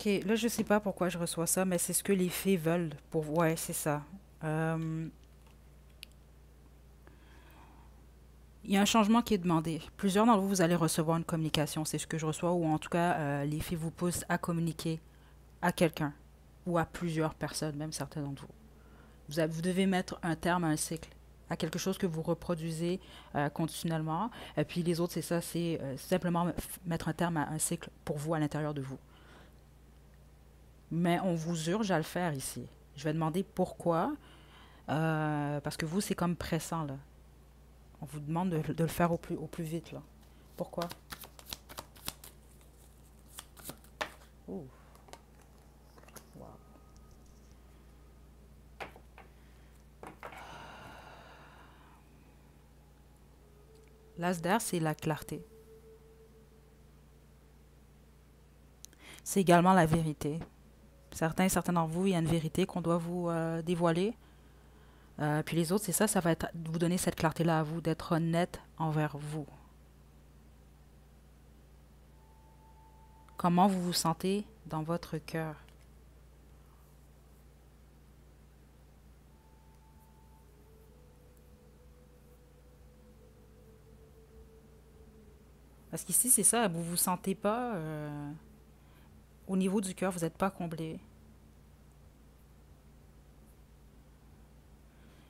Ok, là, je sais pas pourquoi je reçois ça, mais c'est ce que les fées veulent. Ouais, c'est ça. Euh, Il y a un changement qui est demandé. Plusieurs d'entre vous, vous allez recevoir une communication. C'est ce que je reçois, ou en tout cas, les filles vous poussent à communiquer à quelqu'un ou à plusieurs personnes, même certains d'entre vous. Vous devez mettre un terme à un cycle à quelque chose que vous reproduisez continuellement. Et puis les autres, c'est ça, c'est simplement mettre un terme à un cycle pour vous à l'intérieur de vous. Mais on vous urge à le faire ici. Je vais demander pourquoi, parce que vous, c'est comme pressant, là. On vous demande de le faire au plus vite, là. Pourquoi? Ouh. Wow. L'as d'air, c'est la clarté. C'est également la vérité. Certains d'entre vous, il y a une vérité qu'on doit vous dévoiler. Puis les autres, c'est ça, ça va être vous donner cette clarté-là à vous, d'être honnête envers vous. Comment vous vous sentez dans votre cœur? Parce qu'ici, c'est ça, vous vous sentez pas, au niveau du cœur, vous n'êtes pas comblé.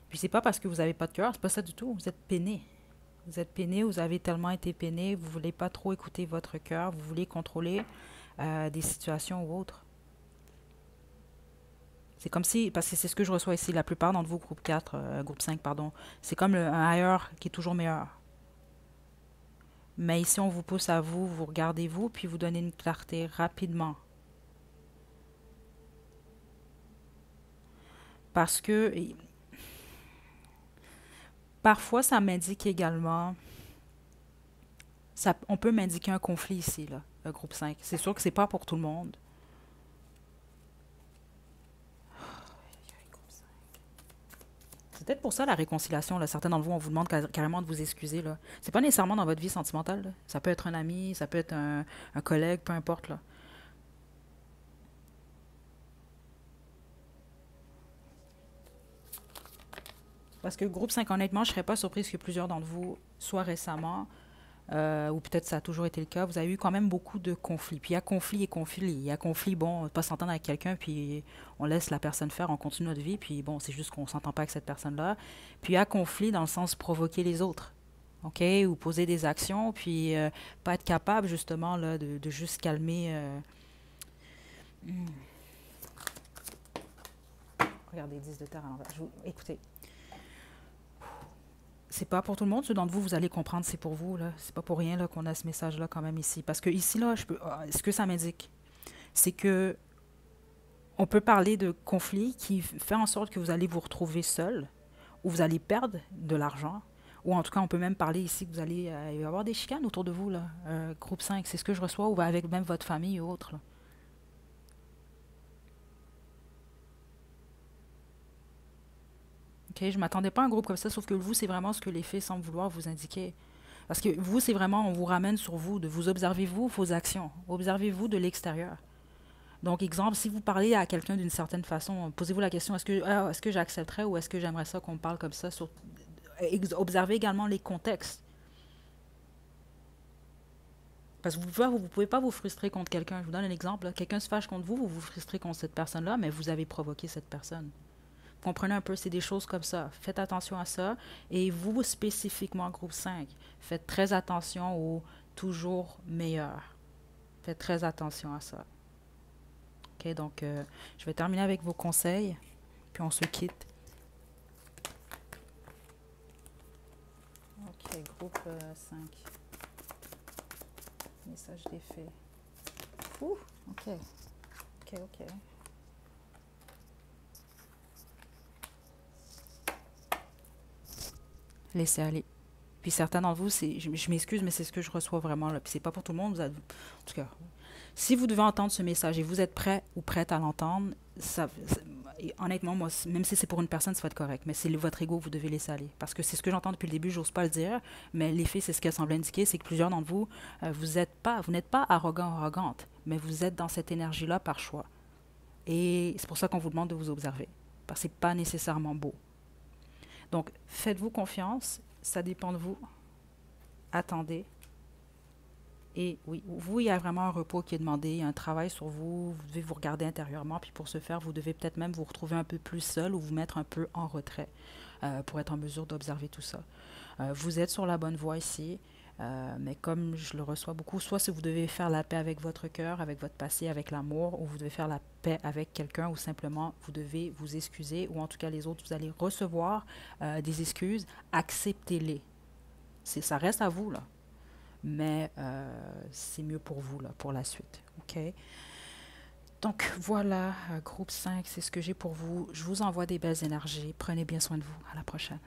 Puis c'est pas parce que vous n'avez pas de cœur, c'est pas ça du tout, vous êtes peiné. Vous êtes peiné, vous avez tellement été peiné, vous voulez pas trop écouter votre cœur, vous voulez contrôler des situations ou autres. C'est comme si, parce que c'est ce que je reçois ici, la plupart d'entre vous, groupe 4, groupe 5, pardon, c'est comme un ailleurs qui est toujours meilleur. Mais ici, on vous pousse à vous, vous regardez vous, puis vous donnez une clarté rapidement. Parce que parfois, ça m'indique également, ça, on peut m'indiquer un conflit ici, là, le groupe 5. C'est sûr que c'est pas pour tout le monde. C'est peut-être pour ça la réconciliation. Là. Certains d'entre vous, on vous demande carrément de vous excuser. Là. C'est pas nécessairement dans votre vie sentimentale. Là. Ça peut être un ami, ça peut être un collègue, peu importe. Là. Parce que groupe 5, honnêtement, je ne serais pas surprise que plusieurs d'entre vous, soit récemment, ou peut-être ça a toujours été le cas, vous avez eu quand même beaucoup de conflits. Puis il y a conflit et conflit. Il y a conflit, bon, pas s'entendre avec quelqu'un, puis on laisse la personne faire, on continue notre vie, puis bon, c'est juste qu'on ne s'entend pas avec cette personne-là. Puis il y a conflit dans le sens provoquer les autres. OK? Ou poser des actions, puis pas être capable, justement, là, de juste calmer. Hmm. Regardez, 10 de terre à l'envers. Écoutez, c'est pas pour tout le monde. Ceux d'entre vous, vous allez comprendre, c'est pour vous. Là. C'est pas pour rien là, qu'on a ce message-là quand même ici. Parce que ici, là, ce que ça m'indique, c'est que on peut parler de conflit qui fait en sorte que vous allez vous retrouver seul, ou vous allez perdre de l'argent, ou en tout cas, on peut même parler ici que vous allez il va y avoir des chicanes autour de vous, là. Groupe 5, c'est ce que je reçois, ou avec même votre famille ou autre. Là. OK, je ne m'attendais pas à un groupe comme ça, sauf que vous, c'est vraiment ce que les fées semblent vouloir vous indiquer. Parce que vous, c'est vraiment, on vous ramène sur vous, de vous observer vous, vos actions. Observez-vous de l'extérieur. Donc, exemple, si vous parlez à quelqu'un d'une certaine façon, posez-vous la question, est-ce que j'accepterais ou est-ce que j'aimerais ça qu'on me parle comme ça? Observez également les contextes. Parce que vous ne pouvez pas vous frustrer contre quelqu'un. Je vous donne un exemple. Quelqu'un se fâche contre vous, vous vous frustrez contre cette personne-là, mais vous avez provoqué cette personne. Comprenez un peu, c'est des choses comme ça. Faites attention à ça. Et vous, spécifiquement, groupe 5, faites très attention au toujours meilleur. Faites très attention à ça. OK, donc je vais terminer avec vos conseils, puis on se quitte. OK, groupe 5. Message des faits. Ouh, OK. OK, OK. Laissez aller. Puis certains d'entre vous, je m'excuse, mais c'est ce que je reçois vraiment là. Puis c'est pas pour tout le monde. En tout cas, si vous devez entendre ce message et vous êtes prêt ou prête à l'entendre, honnêtement, moi, même si c'est pour une personne, ça va être correct. Mais c'est votre ego que vous devez laisser aller. Parce que c'est ce que j'entends depuis le début, j'ose pas le dire. Mais les faits, c'est ce qu'elle semble indiquer, c'est que plusieurs d'entre vous, vous n'êtes pas arrogant ou arrogante, mais vous êtes dans cette énergie-là par choix. Et c'est pour ça qu'on vous demande de vous observer. Parce que c'est pas nécessairement beau. Donc, faites-vous confiance, ça dépend de vous. Attendez. Et oui, vous, il y a vraiment un repos qui est demandé, il y a un travail sur vous, vous devez vous regarder intérieurement, puis pour ce faire, vous devez peut-être même vous retrouver un peu plus seul ou vous mettre un peu en retrait pour être en mesure d'observer tout ça. Vous êtes sur la bonne voie ici, mais comme je le reçois beaucoup, soit si vous devez faire la paix avec votre cœur, avec votre passé, avec l'amour, ou vous devez faire la paix avec quelqu'un, ou simplement vous devez vous excuser, ou en tout cas les autres, vous allez recevoir des excuses, acceptez-les. Ça reste à vous, là. Mais c'est mieux pour vous, là, pour la suite. OK? Donc voilà, groupe 5, c'est ce que j'ai pour vous. Je vous envoie des belles énergies. Prenez bien soin de vous. À la prochaine.